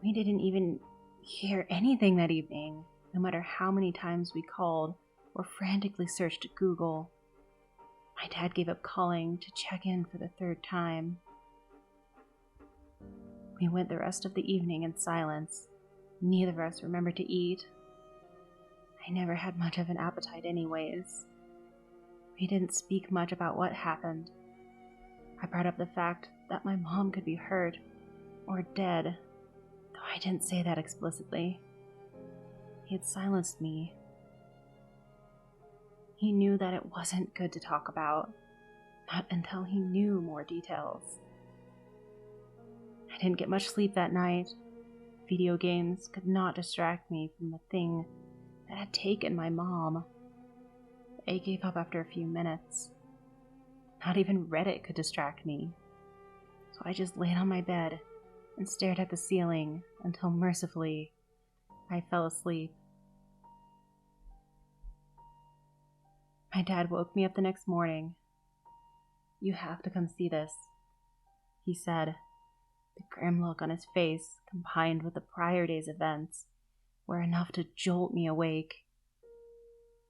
We didn't even hear anything that evening, no matter how many times we called or frantically searched Google. My dad gave up calling to check in for the third time. We went the rest of the evening in silence. Neither of us remembered to eat. I never had much of an appetite anyways. We didn't speak much about what happened. I brought up the fact that my mom could be hurt or dead, though I didn't say that explicitly. He had silenced me. He knew that it wasn't good to talk about, not until he knew more details. I didn't get much sleep that night. Video games could not distract me from the thing that had taken my mom. I gave up after a few minutes. Not even Reddit could distract me. So I just laid on my bed and stared at the ceiling until mercifully I fell asleep. My dad woke me up the next morning. You have to come see this, he said. The grim look on his face, combined with the prior day's events, were enough to jolt me awake.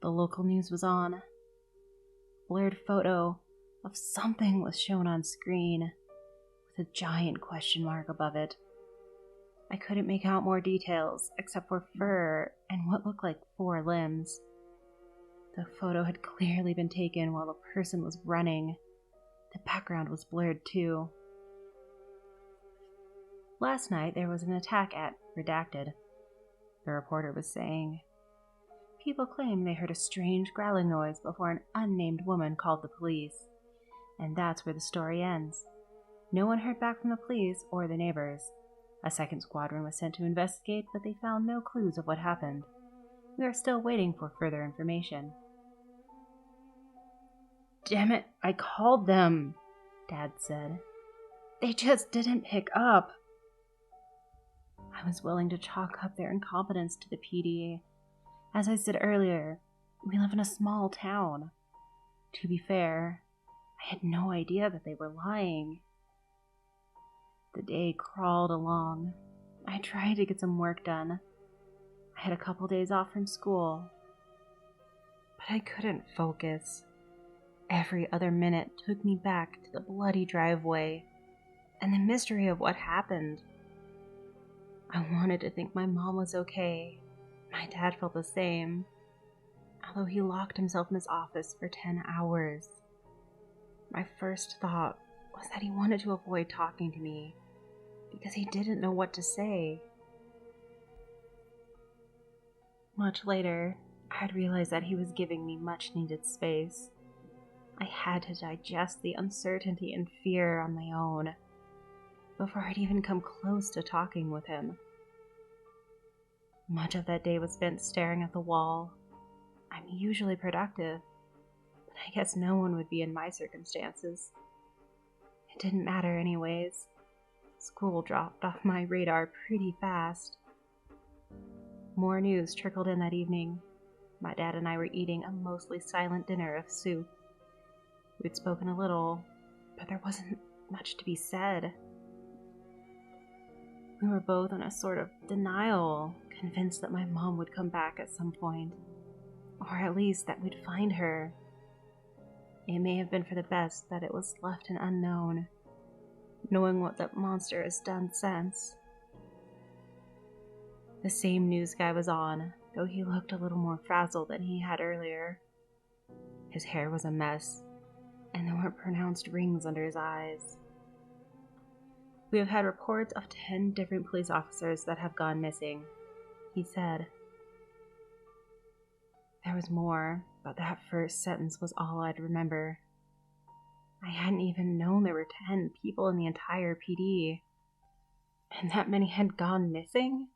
The local news was on. A blurred photo of something was shown on screen, with a giant question mark above it. I couldn't make out more details, except for fur and what looked like 4 limbs. The photo had clearly been taken while the person was running. The background was blurred too. Last night there was an attack at Redacted, the reporter was saying. People claim they heard a strange growling noise before an unnamed woman called the police. And that's where the story ends. No one heard back from the police or the neighbors. A second squadron was sent to investigate, but they found no clues of what happened. We are still waiting for further information. Damn it, I called them, Dad said. They just didn't pick up. I was willing to chalk up their incompetence to the PD. As I said earlier, we live in a small town. To be fair, I had no idea that they were lying. The day crawled along. I tried to get some work done. I had a couple days off from school. But I couldn't focus. Every other minute took me back to the bloody driveway and the mystery of what happened. I wanted to think my mom was okay. My dad felt the same, although he locked himself in his office for 10 hours. My first thought was that he wanted to avoid talking to me because he didn't know what to say. Much later, I had realized that he was giving me much needed space. I had to digest the uncertainty and fear on my own before I'd even come close to talking with him. Much of that day was spent staring at the wall. I'm usually productive, but I guess no one would be in my circumstances. It didn't matter anyways. School dropped off my radar pretty fast. More news trickled in that evening. My dad and I were eating a mostly silent dinner of soup. We'd spoken a little, but there wasn't much to be said. We were both in a sort of denial, convinced that my mom would come back at some point. Or at least that we'd find her. It may have been for the best that it was left an unknown, knowing what that monster has done since. The same news guy was on, though he looked a little more frazzled than he had earlier. His hair was a mess, and there were pronounced rings under his eyes. We have had reports of 10 different police officers that have gone missing, he said. There was more, but that first sentence was all I'd remember. I hadn't even known there were 10 people in the entire PD. And that many had gone missing?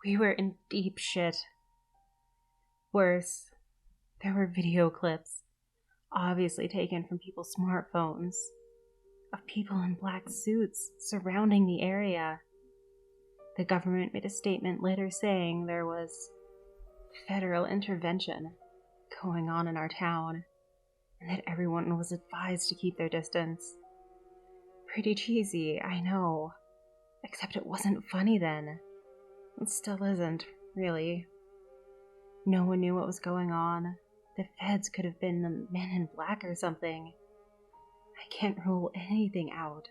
We were in deep shit. Worse, there were video clips, obviously taken from people's smartphones, of people in black suits surrounding the area. The government made a statement later saying there was federal intervention going on in our town, and that everyone was advised to keep their distance. Pretty cheesy, I know, except it wasn't funny then. It still isn't, really. No one knew what was going on. The feds could have been the men in black or something. I can't rule anything out.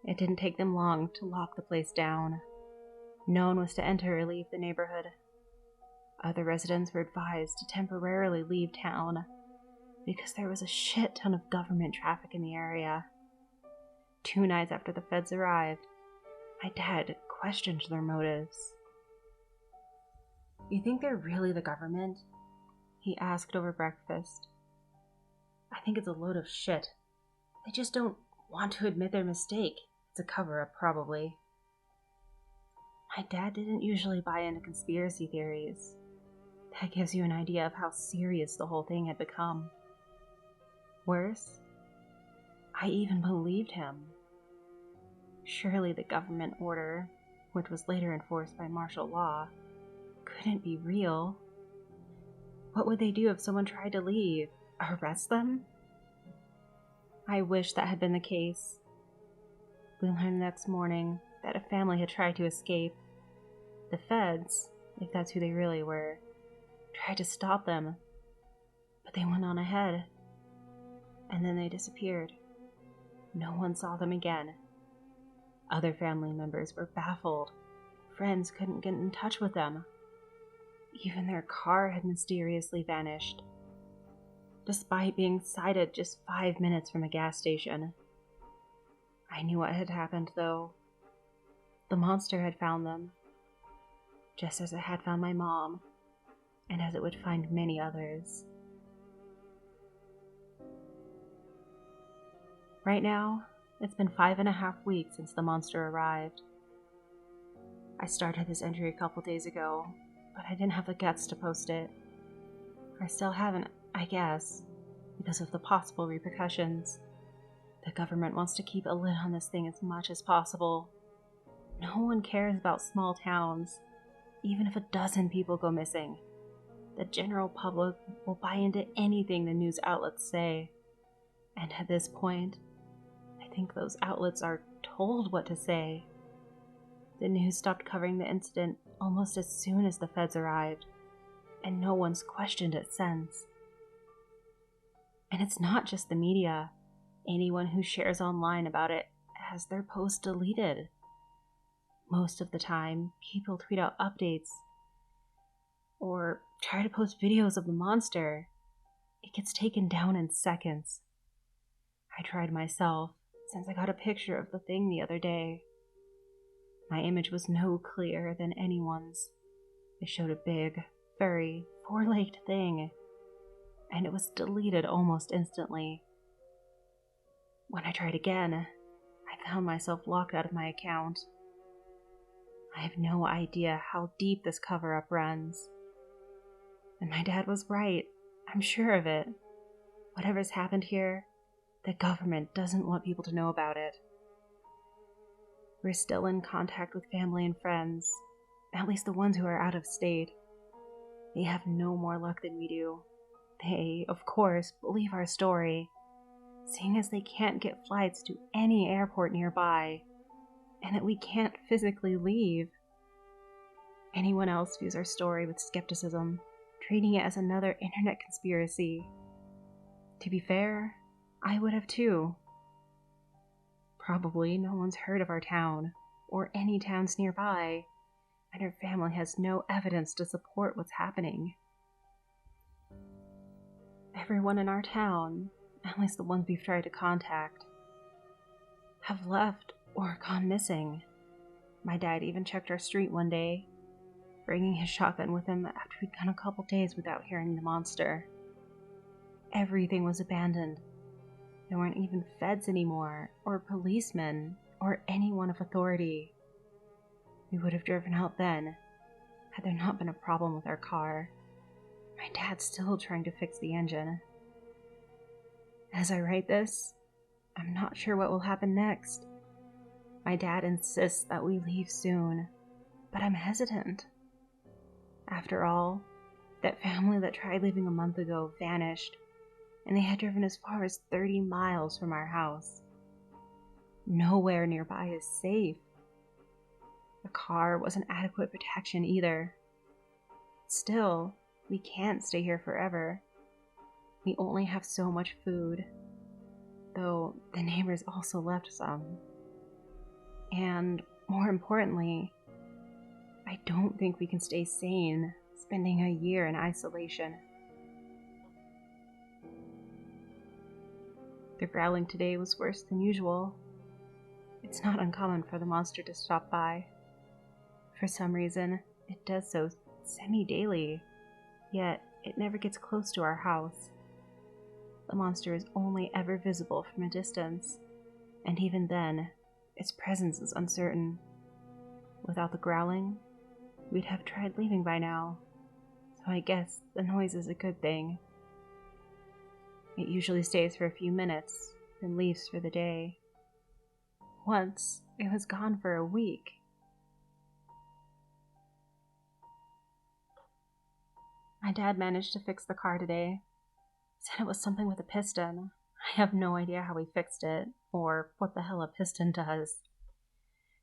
It didn't take them long to lock the place down. No one was to enter or leave the neighborhood. Other residents were advised to temporarily leave town because there was a shit ton of government traffic in the area. 2 nights after the feds arrived, my dad questioned their motives. You think they're really the government? He asked over breakfast. I think it's a load of shit. They just don't want to admit their mistake. It's a cover-up, probably. My dad didn't usually buy into conspiracy theories. That gives you an idea of how serious the whole thing had become. Worse, I even believed him. Surely the government order, which was later enforced by martial law, couldn't be real. What would they do if someone tried to leave? Arrest them? I wish that had been the case. We learned the next morning that a family had tried to escape. The feds, if that's who they really were, tried to stop them, but they went on ahead, and then they disappeared. No one saw them again. Other family members were baffled. Friends couldn't get in touch with them. Even their car had mysteriously vanished, despite being sighted just 5 minutes from a gas station. I knew what had happened, though. The monster had found them, just as it had found my mom, and as it would find many others. Right now, it's been 5.5 weeks since the monster arrived. I started this entry a couple days ago, but I didn't have the guts to post it. I still haven't, I guess, because of the possible repercussions. The government wants to keep a lid on this thing as much as possible. No one cares about small towns, even if 12 people go missing. The general public will buy into anything the news outlets say. And at this point, I think those outlets are told what to say. The news stopped covering the incident almost as soon as the feds arrived, and no one's questioned it since. And it's not just the media. Anyone who shares online about it has their post deleted. Most of the time, people tweet out updates or try to post videos of the monster. It gets taken down in seconds. I tried myself, since I got a picture of the thing the other day. My image was no clearer than anyone's. It showed a big, furry, 4-legged thing, and it was deleted almost instantly. When I tried again, I found myself locked out of my account. I have no idea how deep this cover-up runs. And my dad was right. I'm sure of it. Whatever's happened here, the government doesn't want people to know about it. We're still in contact with family and friends, at least the ones who are out of state. They have no more luck than we do. They, of course, believe our story, seeing as they can't get flights to any airport nearby, and that we can't physically leave. Anyone else views our story with skepticism, treating it as another internet conspiracy. To be fair, I would have too. Probably no one's heard of our town, or any towns nearby, and her family has no evidence to support what's happening. Everyone in our town, at least the ones we've tried to contact, have left or gone missing. My dad even checked our street one day, bringing his shotgun with him after we'd gone a couple days without hearing the monster. Everything was abandoned. There weren't even feds anymore, or policemen, or anyone of authority. We would have driven out then, had there not been a problem with our car. My dad's still trying to fix the engine. As I write this, I'm not sure what will happen next. My dad insists that we leave soon, but I'm hesitant. After all, that family that tried leaving a month ago vanished, and they had driven as far as 30 miles from our house. Nowhere nearby is safe. The car wasn't adequate protection either. Still, we can't stay here forever. We only have so much food, though the neighbors also left some. And more importantly, I don't think we can stay sane spending a year in isolation. The growling today was worse than usual. It's not uncommon for the monster to stop by. For some reason, it does so semi-daily, yet it never gets close to our house. The monster is only ever visible from a distance, and even then, its presence is uncertain. Without the growling, we'd have tried leaving by now, so I guess the noise is a good thing. It usually stays for a few minutes, then leaves for the day. Once, it was gone for a week. My dad managed to fix the car today. Said it was something with a piston. I have no idea how he fixed it, or what the hell a piston does.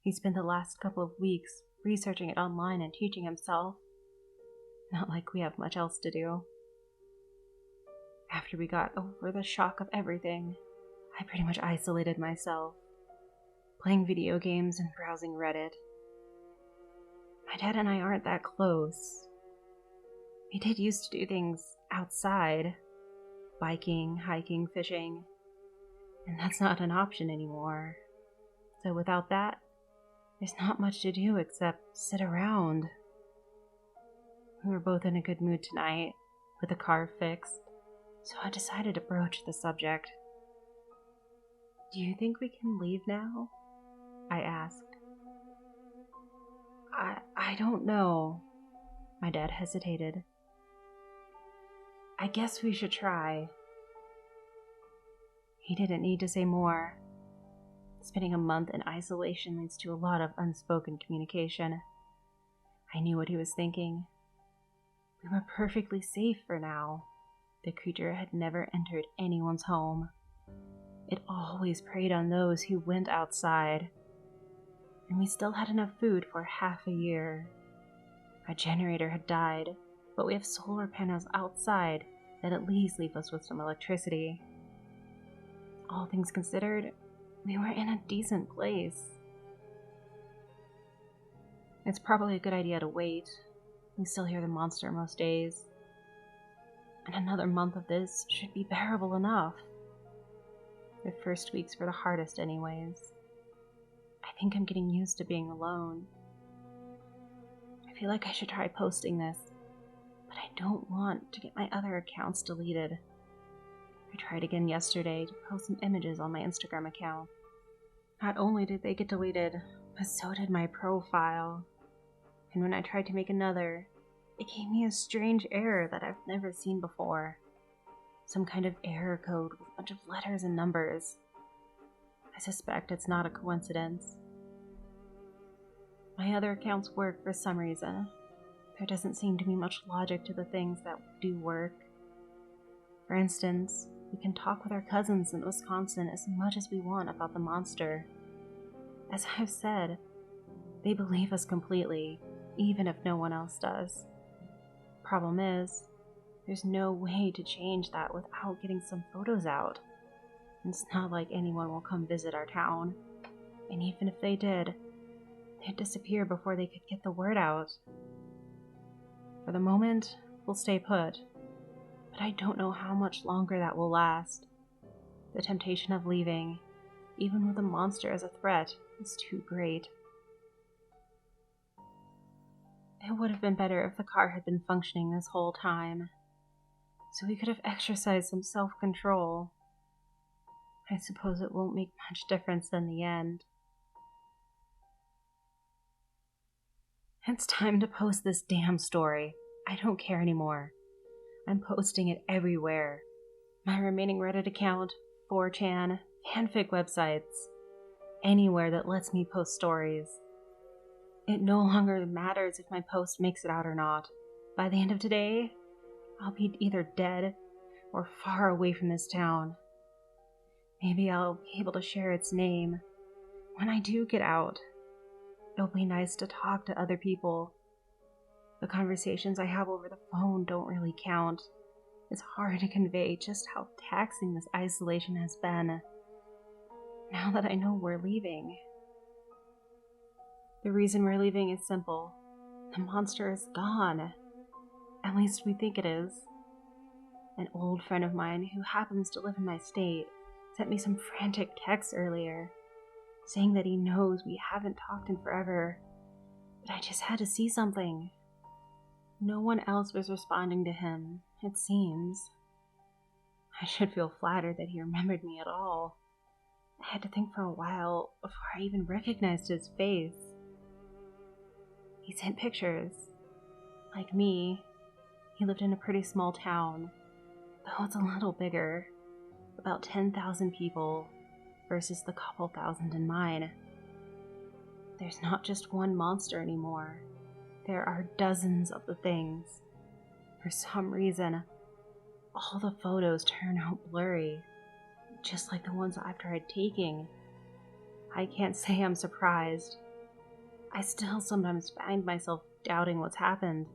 He spent the last couple of weeks researching it online and teaching himself. Not like we have much else to do. After we got over the shock of everything, I pretty much isolated myself, playing video games and browsing Reddit. My dad and I aren't that close. We did used to do things outside, biking, hiking, fishing, and that's not an option anymore. So without that, there's not much to do except sit around. We were both in a good mood tonight, with the car fixed, so I decided to broach the subject. Do you think we can leave now? I asked. I don't know. My dad hesitated. I guess we should try. He didn't need to say more. Spending a month in isolation leads to a lot of unspoken communication. I knew what he was thinking. We were perfectly safe for now. The creature had never entered anyone's home. It always preyed on those who went outside. And we still had enough food for half a year. Our generator had died, but we have solar panels outside that at least leave us with some electricity. All things considered, we were in a decent place. It's probably a good idea to wait. We still hear the monster most days. And another month of this should be bearable enough. The first weeks were the hardest anyways. I think I'm getting used to being alone. I feel like I should try posting this, but I don't want to get my other accounts deleted. I tried again yesterday to post some images on my Instagram account. Not only did they get deleted, but so did my profile. And when I tried to make another, it gave me a strange error that I've never seen before. Some kind of error code with a bunch of letters and numbers. I suspect it's not a coincidence. My other accounts work for some reason. There doesn't seem to be much logic to the things that do work. For instance, we can talk with our cousins in Wisconsin as much as we want about the monster. As I've said, they believe us completely, even if no one else does. Problem is, There's no way to change that without getting some photos out. And it's not like anyone will come visit our town. And even if they did, they'd disappear before they could get the word out. For the moment, we'll stay put. But I don't know how much longer that will last. The temptation of leaving, even with a monster as a threat, is too great. It would have been better if the car had been functioning this whole time, so we could have exercised some self-control. I suppose it won't make much difference in the end. It's time to post this damn story. I don't care anymore. I'm posting it everywhere. My remaining Reddit account, 4chan, fanfic websites, anywhere that lets me post stories. It no longer matters if my post makes it out or not. By the end of today, I'll be either dead or far away from this town. Maybe I'll be able to share its name. When I do get out, it'll be nice to talk to other people. The conversations I have over the phone don't really count. It's hard to convey just how taxing this isolation has been. Now that I know we're leaving. The reason we're leaving is simple. The monster is gone. At least we think it is. An old friend of mine who happens to live in my state sent me some frantic texts earlier, saying that he knows we haven't talked in forever, but I just had to see something. No one else was responding to him, it seems. I should feel flattered that he remembered me at all. I had to think for a while before I even recognized his face. He sent pictures. Like me, he lived in a pretty small town, though it's a little bigger. About 10,000 people versus the couple thousand in mine. There's not just one monster anymore. There are dozens of the things. For some reason, all the photos turn out blurry, just like the ones I've tried taking. I can't say I'm surprised. I still sometimes find myself doubting what's happened,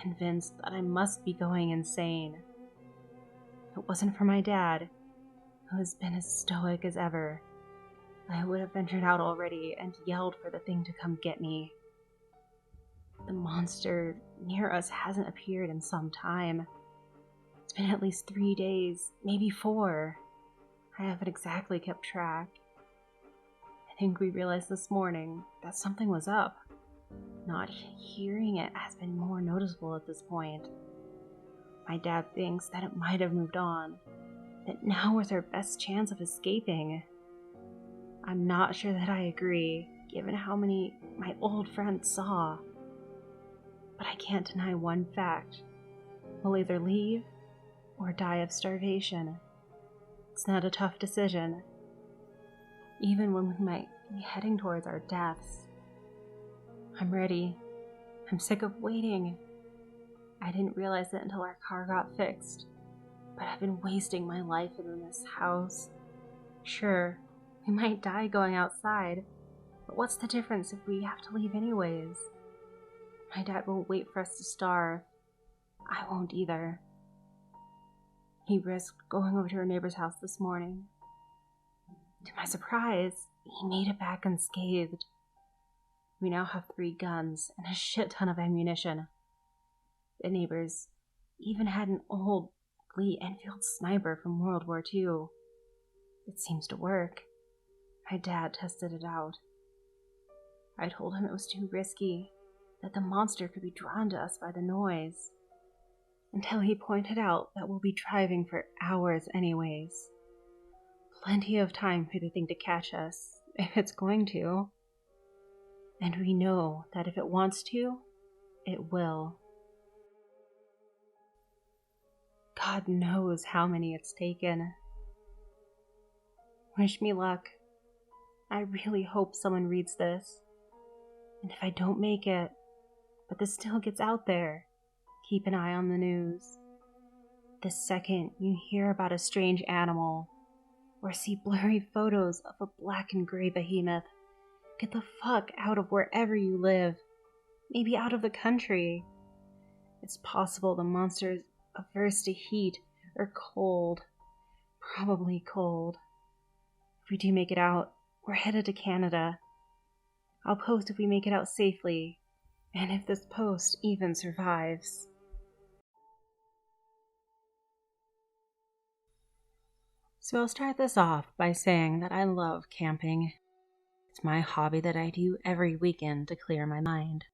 convinced that I must be going insane. If it wasn't for my dad, who has been as stoic as ever, I would have ventured out already and yelled for the thing to come get me. The monster near us hasn't appeared in some time. It's been at least 3 days, maybe 4. I haven't exactly kept track. I think we realized this morning that something was up. Not hearing it has been more noticeable at this point. My dad thinks that it might have moved on, that now was our best chance of escaping. I'm not sure that I agree, given how many my old friends saw. But I can't deny one fact. We'll either leave or die of starvation. It's not a tough decision, even when we might be heading towards our deaths. I'm ready. I'm sick of waiting. I didn't realize it until our car got fixed, but I've been wasting my life in this house. Sure, we might die going outside, but what's the difference if we have to leave anyways? My dad won't wait for us to starve. I won't either. He risked going over to our neighbor's house this morning. To my surprise, he made it back unscathed. We now have 3 guns and a shit ton of ammunition. The neighbors even had an old Lee Enfield sniper from World War II. It seems to work. My dad tested it out. I told him it was too risky, that the monster could be drawn to us by the noise, until he pointed out that we'll be driving for hours anyways. Plenty of time for the thing to catch us, if it's going to. And we know that if it wants to, it will. God knows how many it's taken. Wish me luck. I really hope someone reads this. And if I don't make it, but this still gets out there, keep an eye on the news. The second you hear about a strange animal, or see blurry photos of a black and gray behemoth, get the fuck out of wherever you live. Maybe out of the country. It's possible the monster's averse to heat or cold. Probably cold. If we do make it out, we're headed to Canada. I'll post if we make it out safely, and if this post even survives. So I'll start this off by saying that I love camping. It's my hobby that I do every weekend to clear my mind.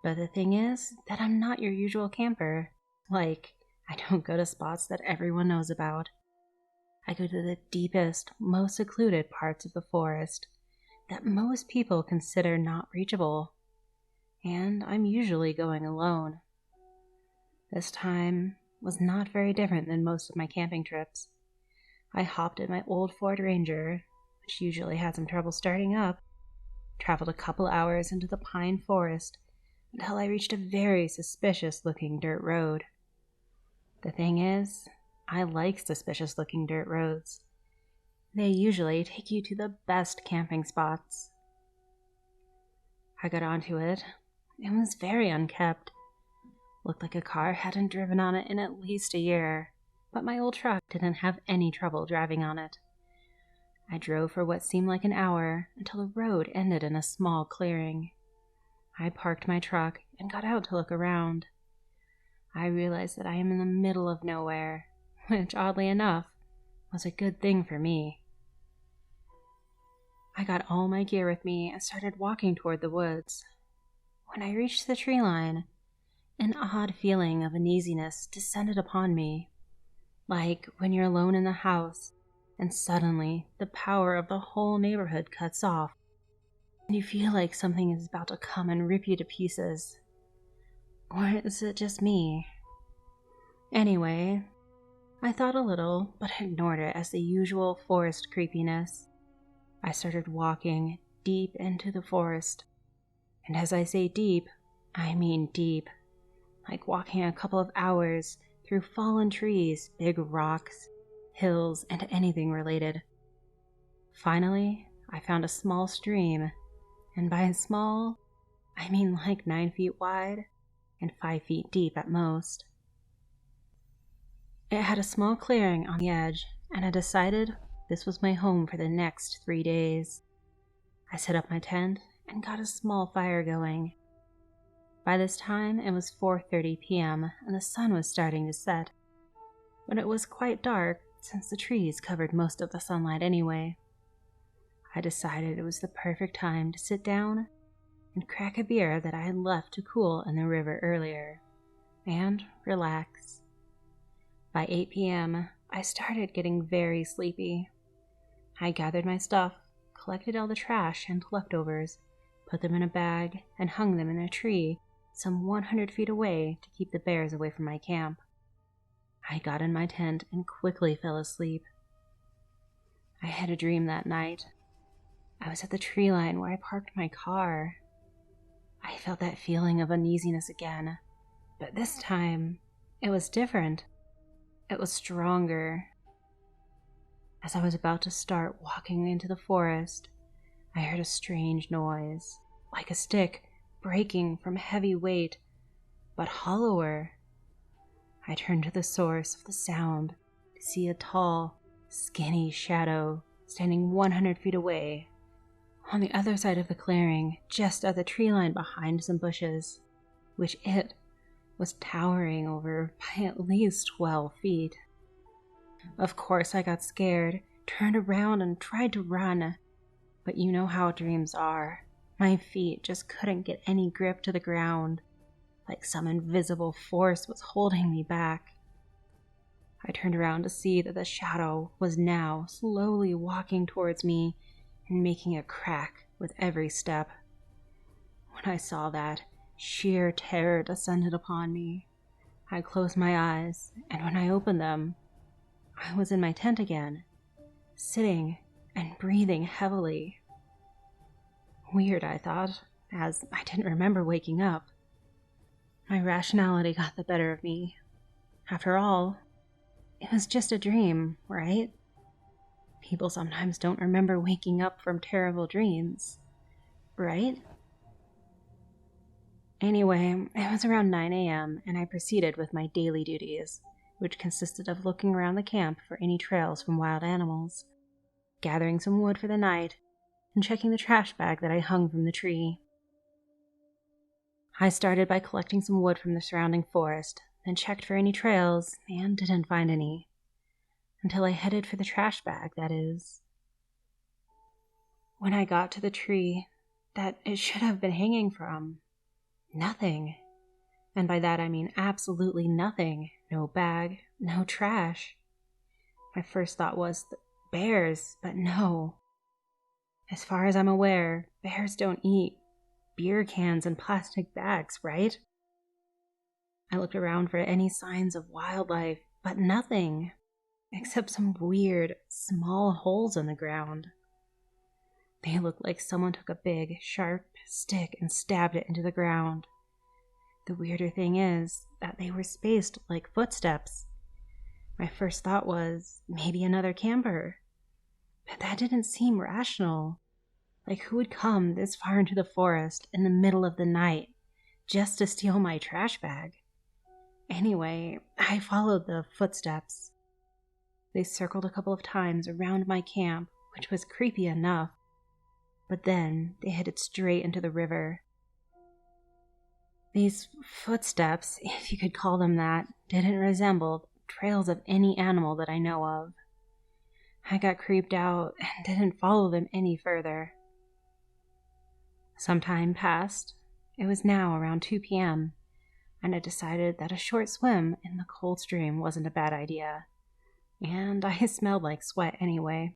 But the thing is that I'm not your usual camper. Like, I don't go to spots that everyone knows about. I go to the deepest, most secluded parts of the forest that most people consider not reachable. And I'm usually going alone. This time was not very different than most of my camping trips. I hopped in my old Ford Ranger, which usually had some trouble starting up, traveled a couple hours into the pine forest until I reached a very suspicious-looking dirt road. The thing is, I like suspicious-looking dirt roads. They usually take you to the best camping spots. I got onto it. It was very unkempt. Looked like a car hadn't driven on it in at least a year, but my old truck didn't have any trouble driving on it. I drove for what seemed like an hour until the road ended in a small clearing. I parked my truck and got out to look around. I realized that I am in the middle of nowhere, which, oddly enough, was a good thing for me. I got all my gear with me and started walking toward the woods. When I reached the tree line, an odd feeling of uneasiness descended upon me, like when you're alone in the house and suddenly the power of the whole neighborhood cuts off, and you feel like something is about to come and rip you to pieces. Or is it just me? Anyway, I thought a little, but ignored it as the usual forest creepiness. I started walking deep into the forest. And as I say deep, I mean deep. Like walking a couple of hours through fallen trees, big rocks, hills, and anything related. Finally, I found a small stream, and by small, I mean like 9 feet wide and 5 feet deep at most. It had a small clearing on the edge, and I decided this was my home for the next 3 days. I set up my tent and got a small fire going. By this time, it was 4:30 p.m. and the sun was starting to set, but it was quite dark since the trees covered most of the sunlight anyway. I decided it was the perfect time to sit down and crack a beer that I had left to cool in the river earlier, and relax. By 8 p.m., I started getting very sleepy. I gathered my stuff, collected all the trash and leftovers, put them in a bag, and hung them in a tree some 100 feet away to keep the bears away from my camp. I got in my tent and quickly fell asleep. I had a dream that night. I was at the tree line where I parked my car. I felt that feeling of uneasiness again, but this time, it was different. It was stronger. As I was about to start walking into the forest, I heard a strange noise, like a stick breaking from heavy weight, but hollower. I turned to the source of the sound to see a tall, skinny shadow standing 100 feet away, on the other side of the clearing, just at the tree line behind some bushes, which it was towering over by at least 12 feet. Of course I got scared, turned around and tried to run, but you know how dreams are. My feet just couldn't get any grip to the ground, like some invisible force was holding me back. I turned around to see that the shadow was now slowly walking towards me and making a crack with every step. When I saw that, sheer terror descended upon me. I closed my eyes, and when I opened them, I was in my tent again, sitting and breathing heavily. Weird, I thought, as I didn't remember waking up. My rationality got the better of me. After all, it was just a dream, right? People sometimes don't remember waking up from terrible dreams, right? Anyway, it was around 9 a.m., and I proceeded with my daily duties, which consisted of looking around the camp for any trails from wild animals, gathering some wood for the night, and checking the trash bag that I hung from the tree. I started by collecting some wood from the surrounding forest, then checked for any trails, and didn't find any. Until I headed for the trash bag, that is. When I got to the tree that it should have been hanging from, nothing. And by that I mean absolutely nothing. No bag, no trash. My first thought was bears, but no. As far as I'm aware, bears don't eat beer cans and plastic bags, right? I looked around for any signs of wildlife, but nothing, except some weird, small holes in the ground. They looked like someone took a big, sharp stick and stabbed it into the ground. The weirder thing is that they were spaced like footsteps. My first thought was maybe another camper, but that didn't seem rational. Like, who would come this far into the forest in the middle of the night just to steal my trash bag? Anyway, I followed the footsteps. They circled a couple of times around my camp, which was creepy enough, but then they headed straight into the river. These footsteps, if you could call them that, didn't resemble trails of any animal that I know of. I got creeped out and didn't follow them any further. Some time passed. It was now around 2 p.m., and I decided that a short swim in the cold stream wasn't a bad idea, and I smelled like sweat anyway.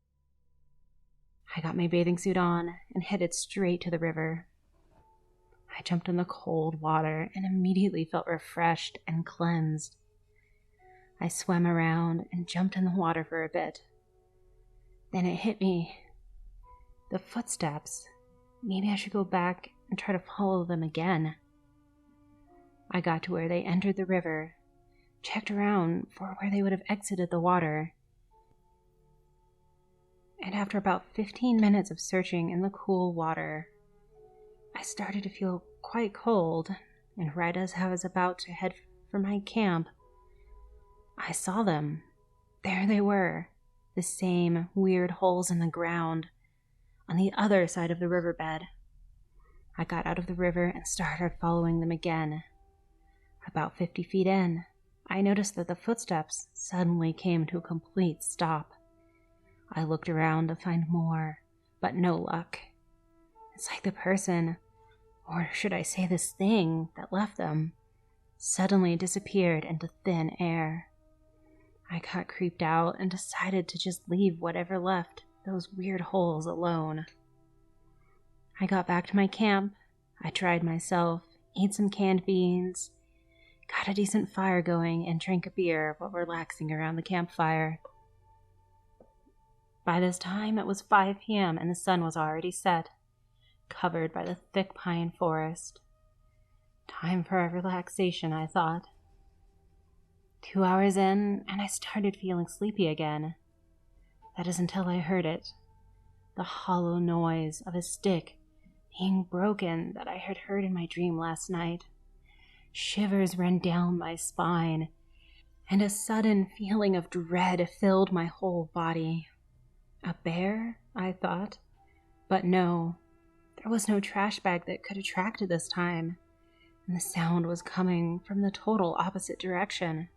I got my bathing suit on and headed straight to the river. I jumped in the cold water and immediately felt refreshed and cleansed. I swam around and jumped in the water for a bit. Then it hit me. The footsteps. Maybe I should go back and try to follow them again. I got to where they entered the river, checked around for where they would have exited the water, and after about 15 minutes of searching in the cool water, I started to feel quite cold, and right as I was about to head for my camp, I saw them. There they were, the same weird holes in the ground, on the other side of the riverbed. I got out of the river and started following them again. About 50 feet in, I noticed that the footsteps suddenly came to a complete stop. I looked around to find more, but no luck. It's like the person, or should I say this thing that left them, suddenly disappeared into thin air. I got creeped out and decided to just leave whatever left those weird holes alone. I got back to my camp. I dried myself, ate some canned beans, got a decent fire going, and drank a beer while relaxing around the campfire. By this time, it was 5 p.m. and the sun was already set, covered by the thick pine forest. Time for a relaxation, I thought. 2 hours in, and I started feeling sleepy again. That is until I heard it. The hollow noise of a stick being broken that I had heard in my dream last night. Shivers ran down my spine, and a sudden feeling of dread filled my whole body. A bear, I thought. But no, there was no trash bag that could attract it this time, and the sound was coming from the total opposite direction,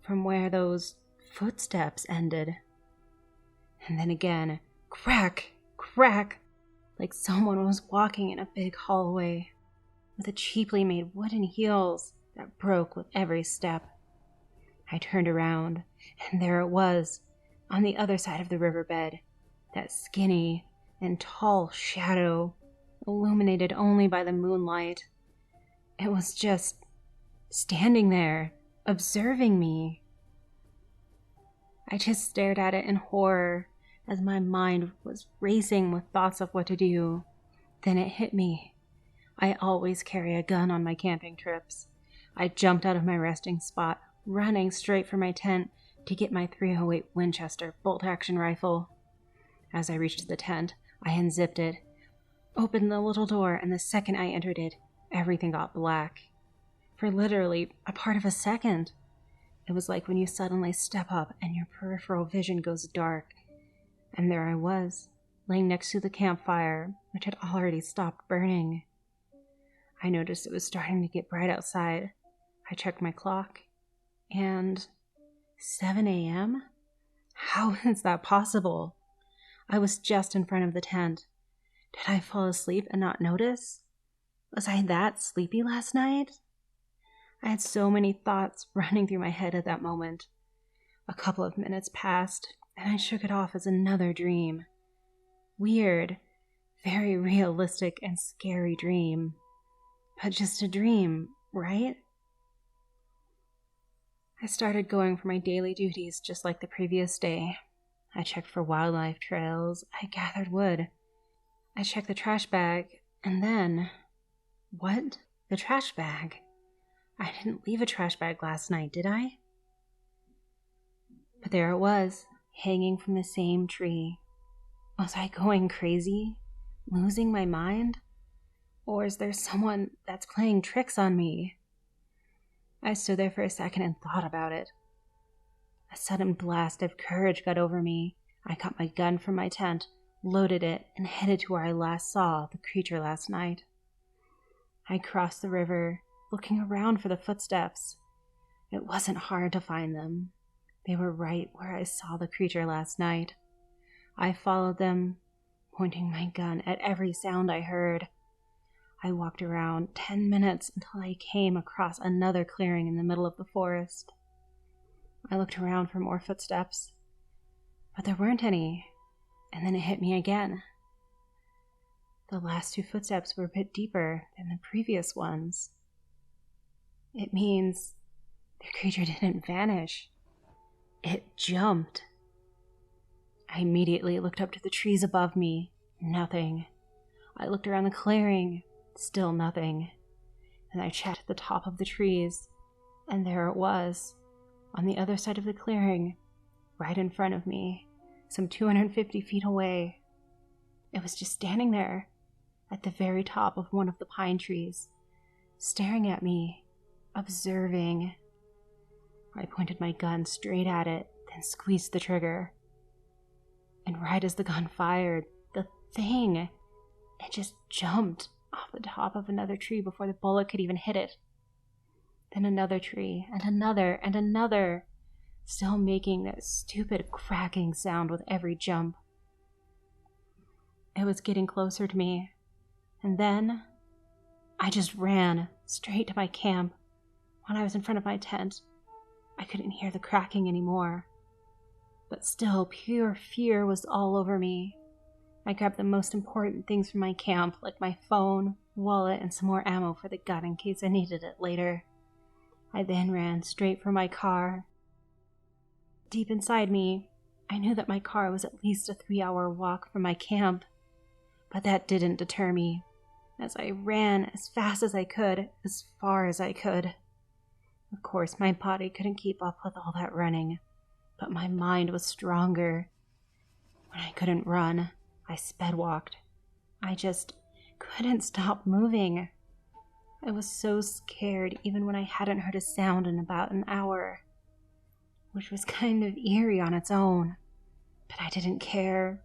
from where those footsteps ended. And then again, crack, crack, like someone was walking in a big hallway, with the cheaply made wooden heels that broke with every step. I turned around, and there it was, on the other side of the riverbed, that skinny and tall shadow, illuminated only by the moonlight. It was just standing there, observing me. I just stared at it in horror as my mind was racing with thoughts of what to do. Then it hit me. I always carry a gun on my camping trips. I jumped out of my resting spot, running straight for my tent to get my .308 Winchester bolt-action rifle. As I reached the tent, I unzipped it, opened the little door, and the second I entered it, Everything got black. For literally a part of a second. It was like when you suddenly step up and your peripheral vision goes dark. And there I was, laying next to the campfire, which had already stopped burning. I noticed it was starting to get bright outside. I checked my clock, and 7 a.m.? How is that possible? I was just in front of the tent. Did I fall asleep and not notice? Was I that sleepy last night? I had so many thoughts running through my head at that moment. A couple of minutes passed, and I shook it off as another dream. Weird, very realistic and scary dream. But just a dream, right? I started going for my daily duties just like the previous day. I checked for wildlife trails. I gathered wood. I checked the trash bag, and then... What? The trash bag? I didn't leave a trash bag last night, did I? But there it was, hanging from the same tree. Was I going crazy? Losing my mind? Or is there someone that's playing tricks on me? I stood there for a second and thought about it. A sudden blast of courage got over me. I got my gun from my tent, loaded it, and headed to where I last saw the creature last night. I crossed the river, looking around for the footsteps. It wasn't hard to find them. They were right where I saw the creature last night. I followed them, pointing my gun at every sound I heard. I walked around 10 minutes until I came across another clearing in the middle of the forest. I looked around for more footsteps, but there weren't any, and then it hit me again. The last 2 footsteps were a bit deeper than the previous ones. It means the creature didn't vanish. It jumped. I immediately looked up to the trees above me. Nothing. I looked around the clearing. Still nothing. Then I checked the top of the trees, and there it was, on the other side of the clearing, right in front of me, some 250 feet away. It was just standing there, at the very top of one of the pine trees, staring at me, observing. I pointed my gun straight at it, then squeezed the trigger. And right as the gun fired, the thing, it just jumped off the top of another tree before the bullet could even hit it. Then another tree, and another, still making that stupid cracking sound with every jump. It was getting closer to me, and then I just ran straight to my camp. When I was in front of my tent, I couldn't hear the cracking anymore, but still pure fear was all over me. I grabbed the most important things from my camp, like my phone, wallet, and some more ammo for the gun in case I needed it later. I then ran straight for my car. Deep inside me, I knew that my car was at least a 3-hour walk from my camp, but that didn't deter me, as I ran as fast as I could, as far as I could. Of course, my body couldn't keep up with all that running, but my mind was stronger. When I couldn't run, I sped walked. I just couldn't stop moving. I was so scared even when I hadn't heard a sound in about an hour, which was kind of eerie on its own. But I didn't care.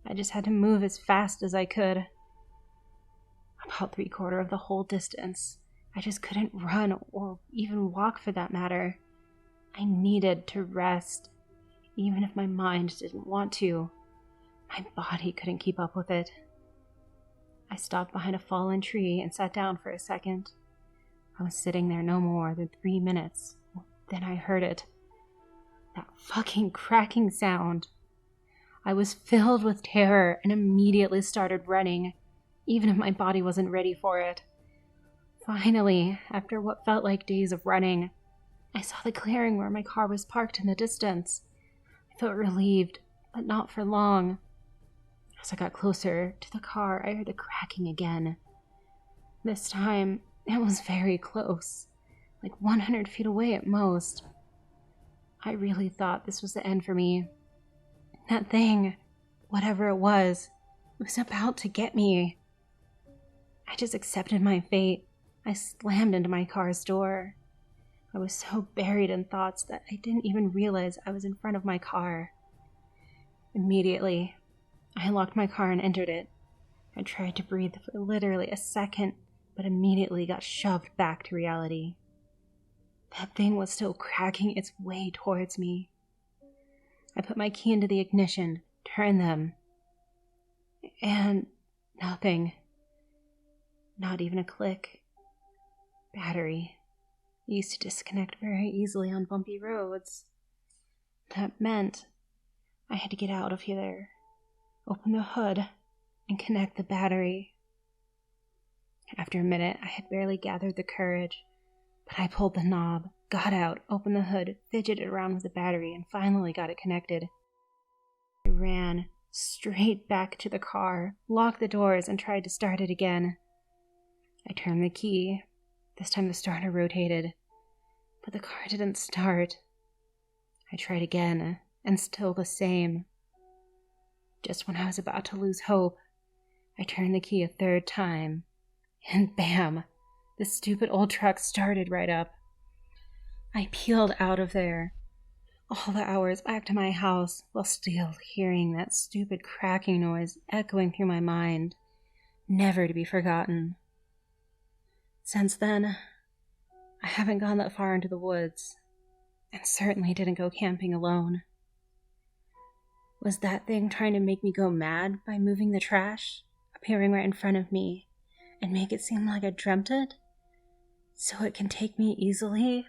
I just had to move as fast as I could. About 3/4 of the whole distance, I just couldn't run or even walk for that matter. I needed to rest, even if my mind didn't want to. My body couldn't keep up with it. I stopped behind a fallen tree and sat down for a second. I was sitting there no more than 3 minutes. Then I heard it. That fucking cracking sound. I was filled with terror and immediately started running, even if my body wasn't ready for it. Finally, after what felt like days of running, I saw the clearing where my car was parked in the distance. I felt relieved, but not for long. As I got closer to the car, I heard the cracking again. This time, it was very close, like 100 feet away at most. I really thought this was the end for me. That thing, whatever it was about to get me. I just accepted my fate I slammed into my car's door. I was so buried in thoughts that I didn't even realize I was in front of my car. Immediately, I locked my car and entered it. I tried to breathe for literally a second, but immediately got shoved back to reality. That thing was still cracking its way towards me. I put my key into the ignition, turned them, and nothing. Not even a click. Battery. It used to disconnect very easily on bumpy roads. That meant I had to get out of here, open the hood, and connect the battery. After a minute, I had barely gathered the courage, but I pulled the knob, got out, opened the hood, fidgeted around with the battery, and finally got it connected. I ran straight back to the car, locked the doors, and tried to start it again. I turned the key. This time the starter rotated, but the car didn't start. I tried again, and still the same. Just when I was about to lose hope, I turned the key a third time, and bam! The stupid old truck started right up. I peeled out of there, all the hours back to my house, while still hearing that stupid cracking noise echoing through my mind, never to be forgotten. Since then, I haven't gone that far into the woods, and certainly didn't go camping alone. Was that thing trying to make me go mad by moving the trash, appearing right in front of me, and make it seem like I dreamt it, so it can take me easily?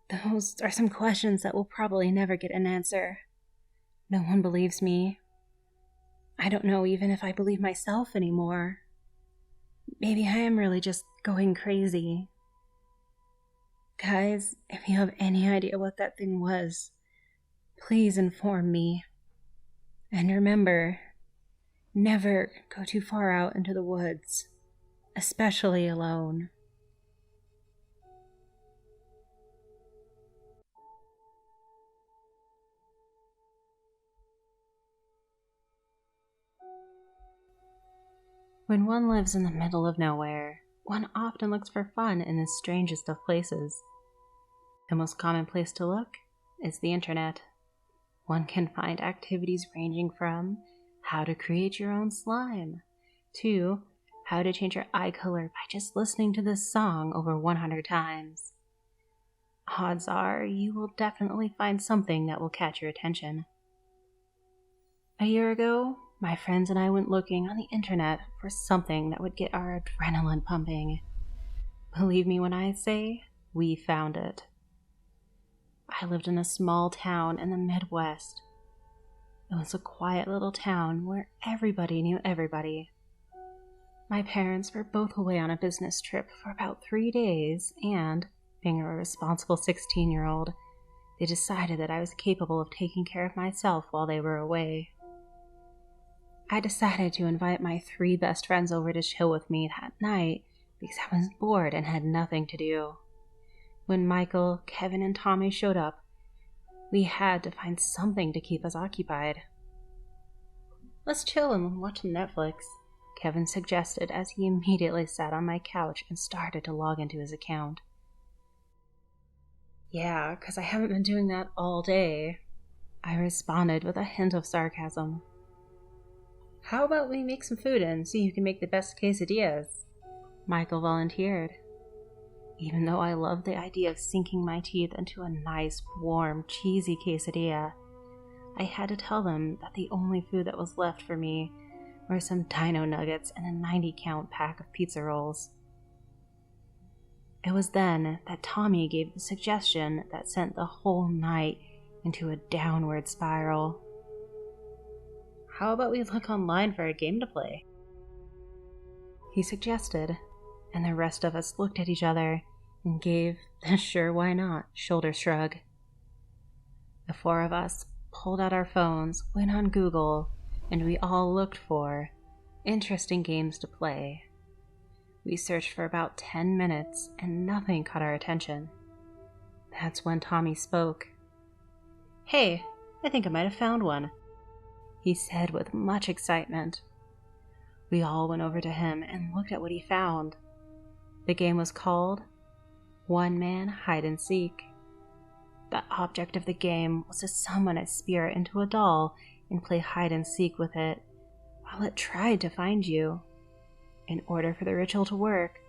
Those are some questions that will probably never get an answer. No one believes me. I don't know even if I believe myself anymore. Maybe I am really just going crazy. Guys, if you have any idea what that thing was, please inform me. And remember, never go too far out into the woods, especially alone. When one lives in the middle of nowhere, one often looks for fun in the strangest of places. The most common place to look is the internet. One can find activities ranging from how to create your own slime to how to change your eye color by just listening to this song over 100 times. Odds are you will definitely find something that will catch your attention. A year ago, my friends and I went looking on the internet for something that would get our adrenaline pumping. Believe me when I say, we found it. I lived in a small town in the Midwest. It was a quiet little town where everybody knew everybody. My parents were both away on a business trip for about 3 days, and, being a responsible 16-year-old, they decided that I was capable of taking care of myself while they were away. I decided to invite my 3 best friends over to chill with me that night because I was bored and had nothing to do. When Michael, Kevin, and Tommy showed up, we had to find something to keep us occupied. "Let's chill and watch some Netflix," Kevin suggested as he immediately sat on my couch and started to log into his account. "Yeah, 'cause I haven't been doing that all day," I responded with a hint of sarcasm. "How about we make some food and see who can make the best quesadillas?" Michael volunteered. Even though I loved the idea of sinking my teeth into a nice, warm, cheesy quesadilla, I had to tell them that the only food that was left for me were some dino nuggets and a 90-count pack of pizza rolls. It was then that Tommy gave the suggestion that sent the whole night into a downward spiral. "How about we look online for a game to play?" he suggested, and the rest of us looked at each other and gave the sure why not shoulder shrug. The 4 of us pulled out our phones, went on Google, and we all looked for interesting games to play. We searched for about 10 minutes and nothing caught our attention. That's when Tommy spoke. "Hey, I think I might have found one," he said with much excitement. We all went over to him and looked at what he found. The game was called One Man Hide and Seek. The object of the game was to summon a spirit into a doll and play hide and seek with it while it tried to find you. In order for the ritual to work,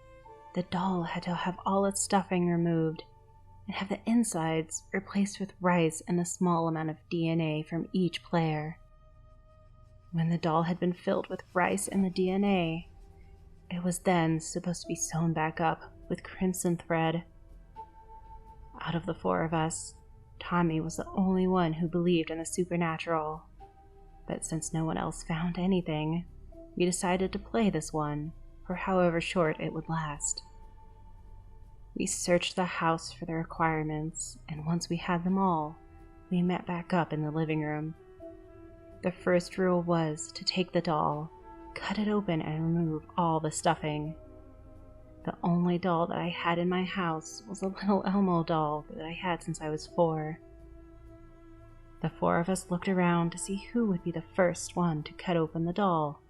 the doll had to have all its stuffing removed and have the insides replaced with rice and a small amount of DNA from each player. When the doll had been filled with rice and the DNA, it was then supposed to be sewn back up with crimson thread. Out of the 4 of us, Tommy was the only one who believed in the supernatural. But since no one else found anything, we decided to play this one for however short it would last. We searched the house for the requirements, and once we had them all, we met back up in the living room. The first rule was to take the doll, cut it open, and remove all the stuffing. The only doll that I had in my house was a little Elmo doll that I had since I was 4. The 4 of us looked around to see who would be the first one to cut open the doll,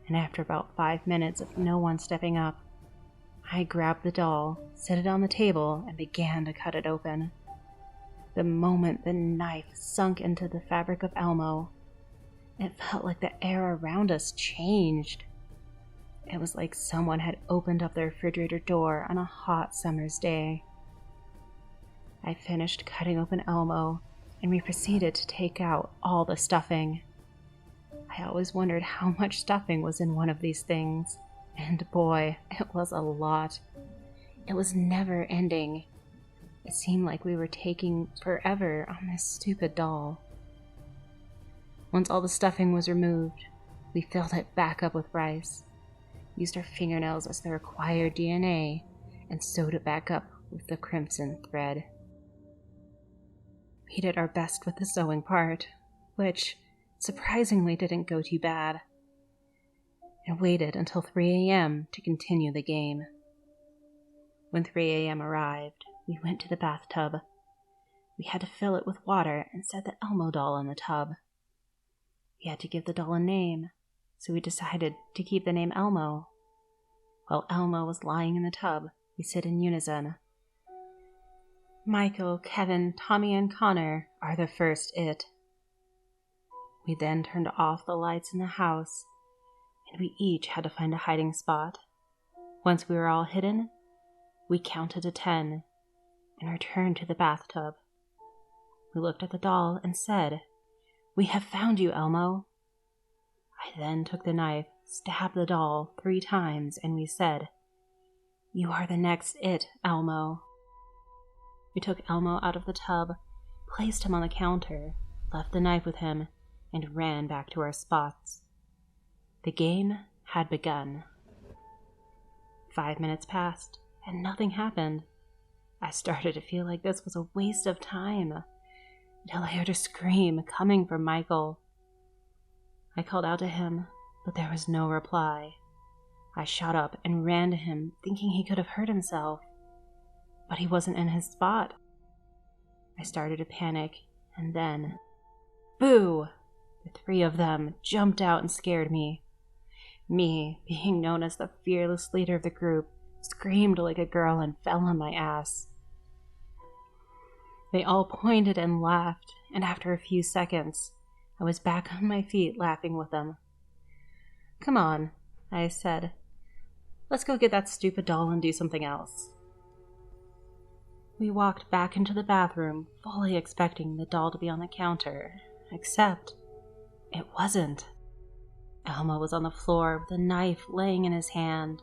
and after about 5 minutes of no one stepping up, I grabbed the doll, set it on the table, and began to cut it open. The moment the knife sunk into the fabric of Elmo, it felt like the air around us changed. It was like someone had opened up the refrigerator door on a hot summer's day. I finished cutting open Elmo, and we proceeded to take out all the stuffing. I always wondered how much stuffing was in one of these things, and boy, it was a lot. It was never ending. It seemed like we were taking forever on this stupid doll. Once all the stuffing was removed, we filled it back up with rice, used our fingernails as the required DNA, and sewed it back up with the crimson thread. We did our best with the sewing part, which surprisingly didn't go too bad, and waited until 3 a.m. to continue the game. When 3 a.m. arrived, we went to the bathtub. We had to fill it with water and set the Elmo doll in the tub. We had to give the doll a name, so we decided to keep the name Elmo. While Elmo was lying in the tub, we said in unison, "Michael, Kevin, Tommy, and Connor are the first it." We then turned off the lights in the house, and we each had to find a hiding spot. Once we were all hidden, we counted to 10 and returned to the bathtub. We looked at the doll and said, "We have found you, Elmo." I then took the knife, stabbed the doll 3 times, and we said, "You are the next it, Elmo." We took Elmo out of the tub, placed him on the counter, left the knife with him, and ran back to our spots. The game had begun. 5 minutes passed, and nothing happened. I started to feel like this was a waste of time, until I heard a scream coming from Michael. I called out to him, but there was no reply. I shot up and ran to him, thinking he could have hurt himself, but he wasn't in his spot. I started to panic, and then, boo! The 3 of them jumped out and scared me. Me, being known as the fearless leader of the group, screamed like a girl and fell on my ass. They all pointed and laughed, and after a few seconds, I was back on my feet laughing with them. "Come on," I said. "Let's go get that stupid doll and do something else." We walked back into the bathroom, fully expecting the doll to be on the counter, except it wasn't. Elmo was on the floor with a knife laying in his hand.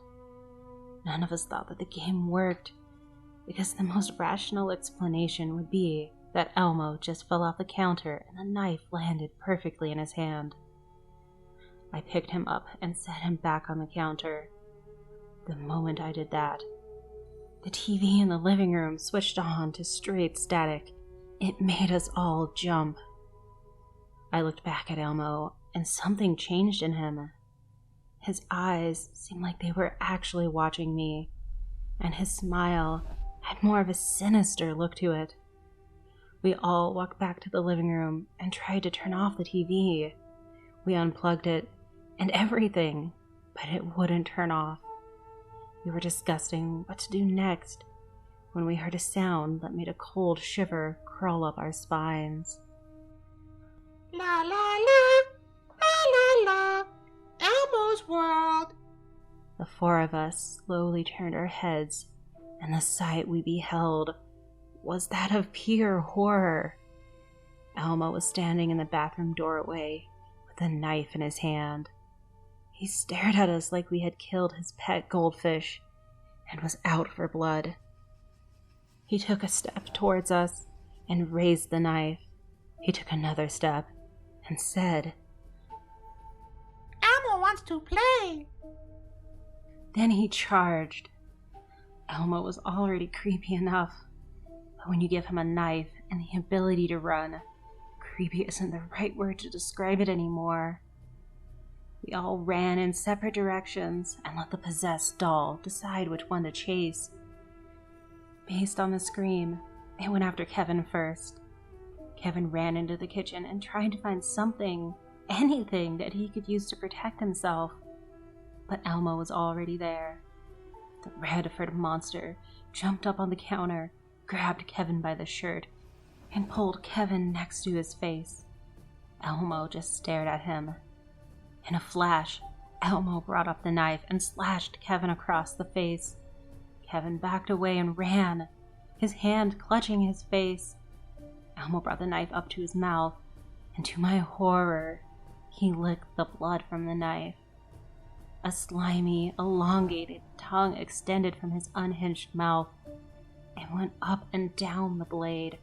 None of us thought that the game worked, because the most rational explanation would be that Elmo just fell off the counter and the knife landed perfectly in his hand. I picked him up and set him back on the counter. The moment I did that, the TV in the living room switched on to straight static. It made us all jump. I looked back at Elmo, and something changed in him. His eyes seemed like they were actually watching me, and his smile had more of a sinister look to it. We all walked back to the living room and tried to turn off the TV. We unplugged it and everything, but it wouldn't turn off. We were discussing what to do next when we heard a sound that made a cold shiver crawl up our spines. La la la, la la la, Elmo's world. The four of us slowly turned our heads, and the sight we beheld was that of pure horror. Elmo was standing in the bathroom doorway with a knife in his hand. He stared at us like we had killed his pet goldfish and was out for blood. He took a step towards us and raised the knife. He took another step and said, Elmo wants to play. Then he charged. Elmo was already creepy enough, but when you give him a knife and the ability to run, creepy isn't the right word to describe it anymore. We all ran in separate directions and let the possessed doll decide which one to chase. Based on the scream, it went after Kevin first. Kevin ran into the kitchen and tried to find something, anything that he could use to protect himself. But Elmo was already there. The red-furred monster jumped up on the counter, grabbed Kevin by the shirt, and pulled Kevin next to his face. Elmo just stared at him. In a flash, Elmo brought up the knife and slashed Kevin across the face. Kevin backed away and ran, his hand clutching his face. Elmo brought the knife up to his mouth, and to my horror, he licked the blood from the knife. A slimy, elongated tongue extended from his unhinged mouth and went up and down the blade.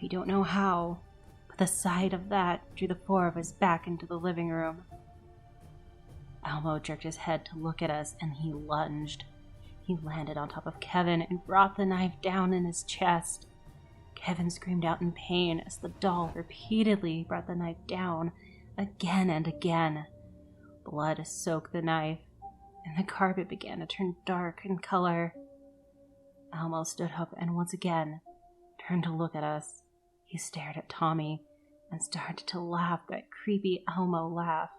We don't know how, but the sight of that drew the four of us back into the living room. Elmo jerked his head to look at us, and he lunged. He landed on top of Kevin and brought the knife down in his chest. Kevin screamed out in pain as the doll repeatedly brought the knife down again and again. Blood soaked the knife, and the carpet began to turn dark in color. Elmo stood up and once again turned to look at us. He stared at Tommy and started to laugh that creepy Elmo laugh.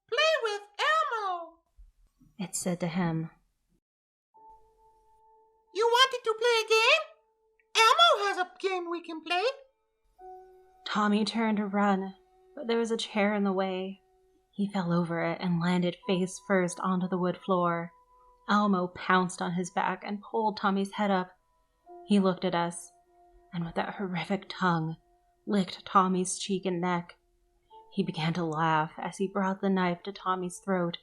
Play with Elmo, It said to him. You wanted to play a game? Elmo has a game we can play. Tommy turned to run, but there was a chair in the way. He fell over it and landed face first onto the wood floor. Elmo pounced on his back and pulled Tommy's head up. He looked at us, and with that horrific tongue, licked Tommy's cheek and neck. He began to laugh as he brought the knife to Tommy's throat.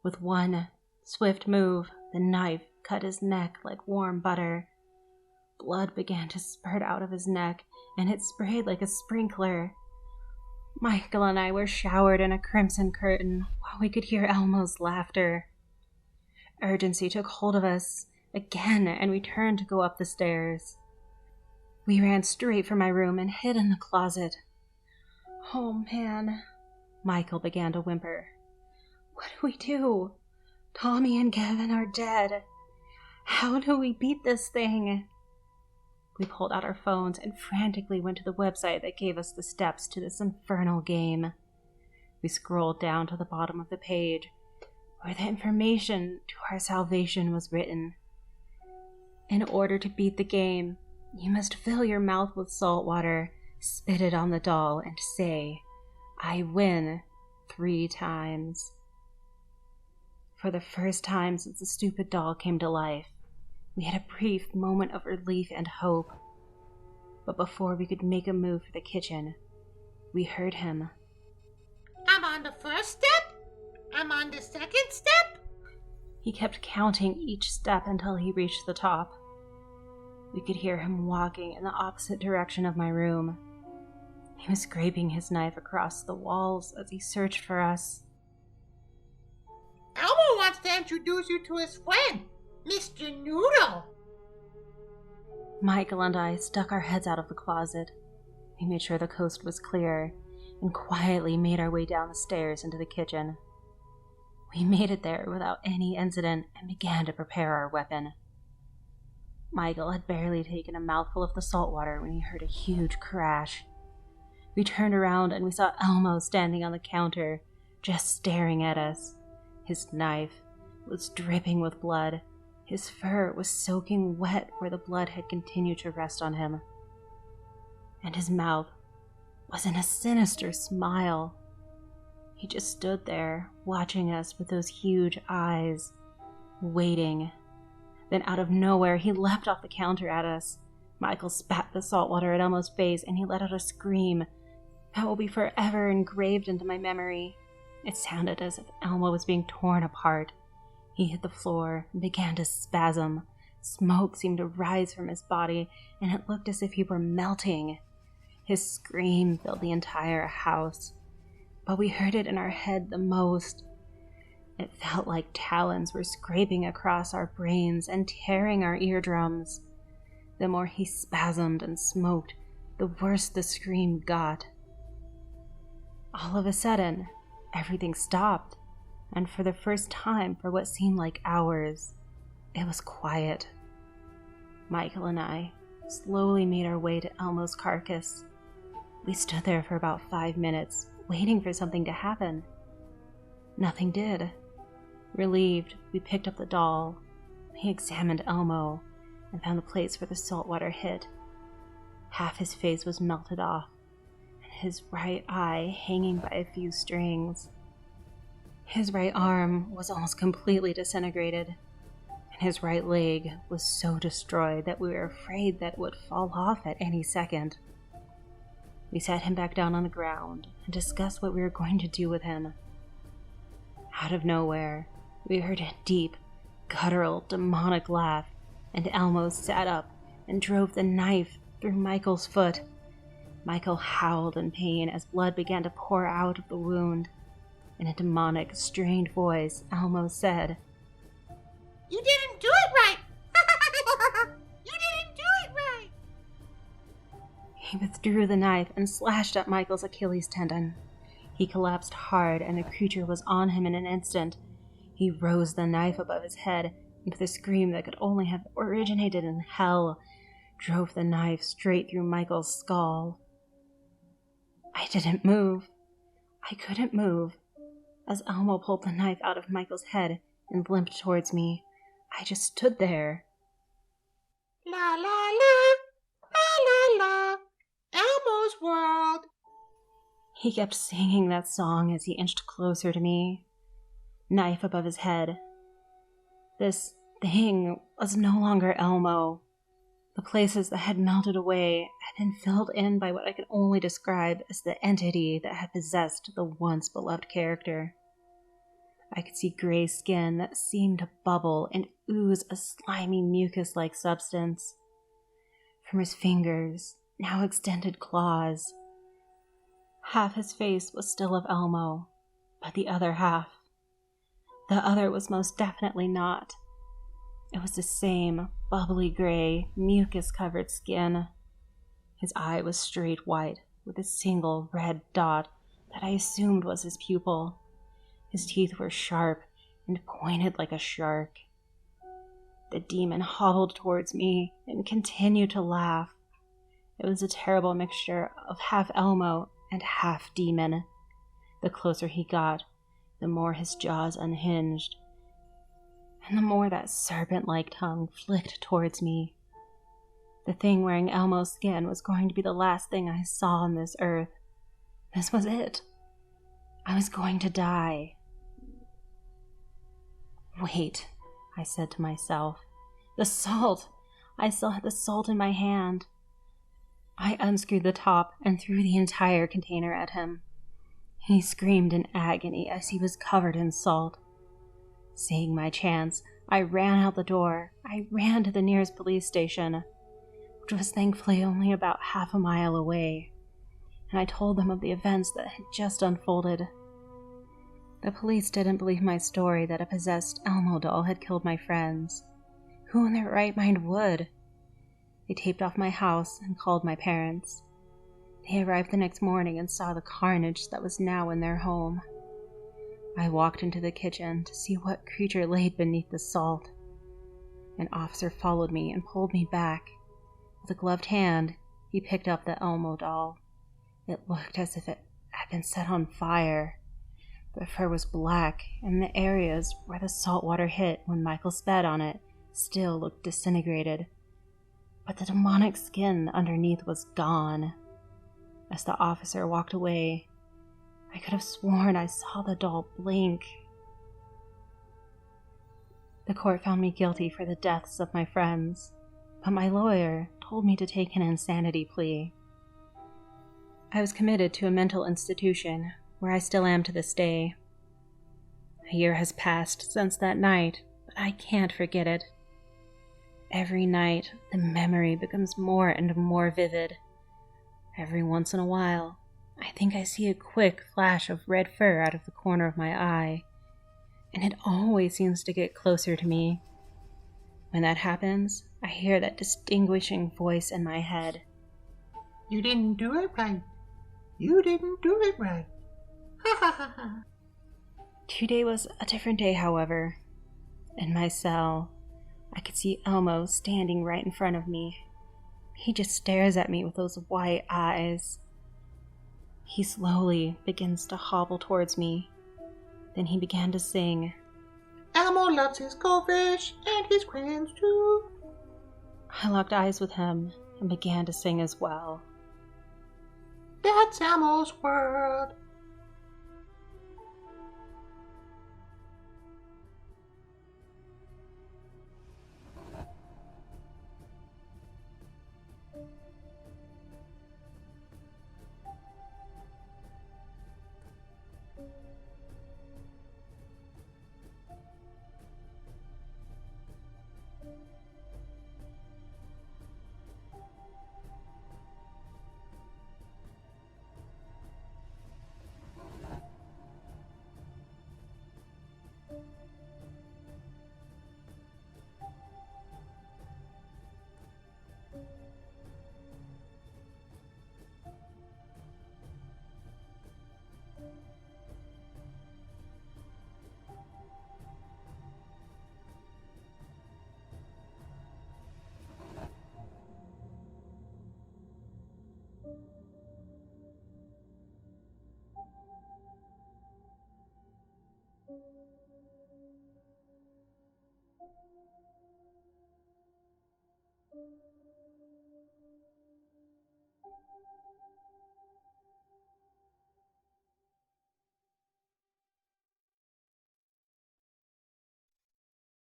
With one swift move, the knife cut his neck like warm butter. Blood began to spurt out of his neck, and it sprayed like a sprinkler. Michael and I were showered in a crimson curtain while we could hear Elmo's laughter. Urgency took hold of us again, and we turned to go up the stairs. We ran straight for my room and hid in the closet. Oh man, Michael began to whimper. What do we do? Tommy and Kevin are dead. How do we beat this thing? We pulled out our phones and frantically went to the website that gave us the steps to this infernal game. We scrolled down to the bottom of the page, where the information to our salvation was written. In order to beat the game, you must fill your mouth with salt water, spit it on the doll, and say, "I win," 3 times. For the first time since the stupid doll came to life, we had a brief moment of relief and hope. But before we could make a move for the kitchen, we heard him. I'm on the first step. I'm on the second step. He kept counting each step until he reached the top. We could hear him walking in the opposite direction of my room. He was scraping his knife across the walls as he searched for us. Elmo wants to introduce you to his friend, Mr. Noodle. Michael and I stuck our heads out of the closet. We made sure the coast was clear and quietly made our way down the stairs into the kitchen. We made it there without any incident and began to prepare our weapon. Michael had barely taken a mouthful of the salt water when he heard a huge crash. We turned around and we saw Elmo standing on the counter, just staring at us. His knife was dripping with blood. His fur was soaking wet where the blood had continued to rest on him. And his mouth was in a sinister smile. He just stood there, watching us with those huge eyes, waiting. Then out of nowhere, he leapt off the counter at us. Michael spat the salt water at Elmo's face, and he let out a scream that will be forever engraved into my memory. It sounded as if Elmo was being torn apart. He hit the floor and began to spasm. Smoke seemed to rise from his body, and it looked as if he were melting. His scream filled the entire house, but we heard it in our head the most. It felt like talons were scraping across our brains and tearing our eardrums. The more he spasmed and smoked, the worse the scream got. All of a sudden, everything stopped, and for the first time for what seemed like hours, it was quiet. Michael and I slowly made our way to Elmo's carcass. We stood there for about 5 minutes, waiting for something to happen. Nothing did. Relieved, we picked up the doll. We examined Elmo and found the place where the salt water hit. Half his face was melted off, and his right eye hanging by a few strings. His right arm was almost completely disintegrated, and his right leg was so destroyed that we were afraid that it would fall off at any second. We sat him back down on the ground and discussed what we were going to do with him. Out of nowhere, we heard a deep, guttural, demonic laugh, and Elmo sat up and drove the knife through Michael's foot. Michael howled in pain as blood began to pour out of the wound. In a demonic, strained voice, Elmo said, You didn't do it right! You didn't do it right! He withdrew the knife and slashed at Michael's Achilles tendon. He collapsed hard, and the creature was on him in an instant. He rose the knife above his head, and with a scream that could only have originated in hell, drove the knife straight through Michael's skull. I didn't move. I couldn't move. As Elmo pulled the knife out of Michael's head and limped towards me, I just stood there. La la la, la la la, Elmo's world. He kept singing that song as he inched closer to me, knife above his head. This thing was no longer Elmo. The places that had melted away had been filled in by what I could only describe as the entity that had possessed the once beloved character. I could see gray skin that seemed to bubble and ooze a slimy mucus-like substance. From his fingers, now extended claws. Half his face was still of Elmo, but the other half. The other was most definitely not. It was the same bubbly gray, mucus-covered skin. His eye was straight white, with a single red dot that I assumed was his pupil. His teeth were sharp and pointed like a shark. The demon hobbled towards me and continued to laugh. It was a terrible mixture of half Elmo and half demon. The closer he got, the more his jaws unhinged, and the more that serpent-like tongue flicked towards me. The thing wearing Elmo's skin was going to be the last thing I saw on this earth. This was it. I was going to die. Wait, I said to myself. The salt! I still had the salt in my hand. I unscrewed the top and threw the entire container at him. He screamed in agony as he was covered in salt. Seeing my chance, I ran out the door. I ran to the nearest police station, which was thankfully only about half a mile away, and I told them of the events that had just unfolded. The police didn't believe my story that a possessed Elmo doll had killed my friends. Who in their right mind would? They taped off my house and called my parents. They arrived the next morning and saw the carnage that was now in their home. I walked into the kitchen to see what creature laid beneath the salt. An officer followed me and pulled me back. With a gloved hand, he picked up the Elmo doll. It looked as if it had been set on fire. The fur was black, and the areas where the salt water hit when Michael spat on it still looked disintegrated. But the demonic skin underneath was gone. As the officer walked away, I could have sworn I saw the doll blink. The court found me guilty for the deaths of my friends, but my lawyer told me to take an insanity plea. I was committed to a mental institution, where I still am to this day. A year has passed since that night, but I can't forget it. Every night, the memory becomes more and more vivid. Every once in a while, I think I see a quick flash of red fur out of the corner of my eye, and it always seems to get closer to me. When that happens, I hear that distinguishing voice in my head. You didn't do it right. You didn't do it right. Ha ha ha ha. Today was a different day, however. In my cell, I could see Elmo standing right in front of me. He just stares at me with those white eyes. He slowly begins to hobble towards me. Then he began to sing. Elmo loves his goldfish and his crayons too. I locked eyes with him and began to sing as well. That's Elmo's world.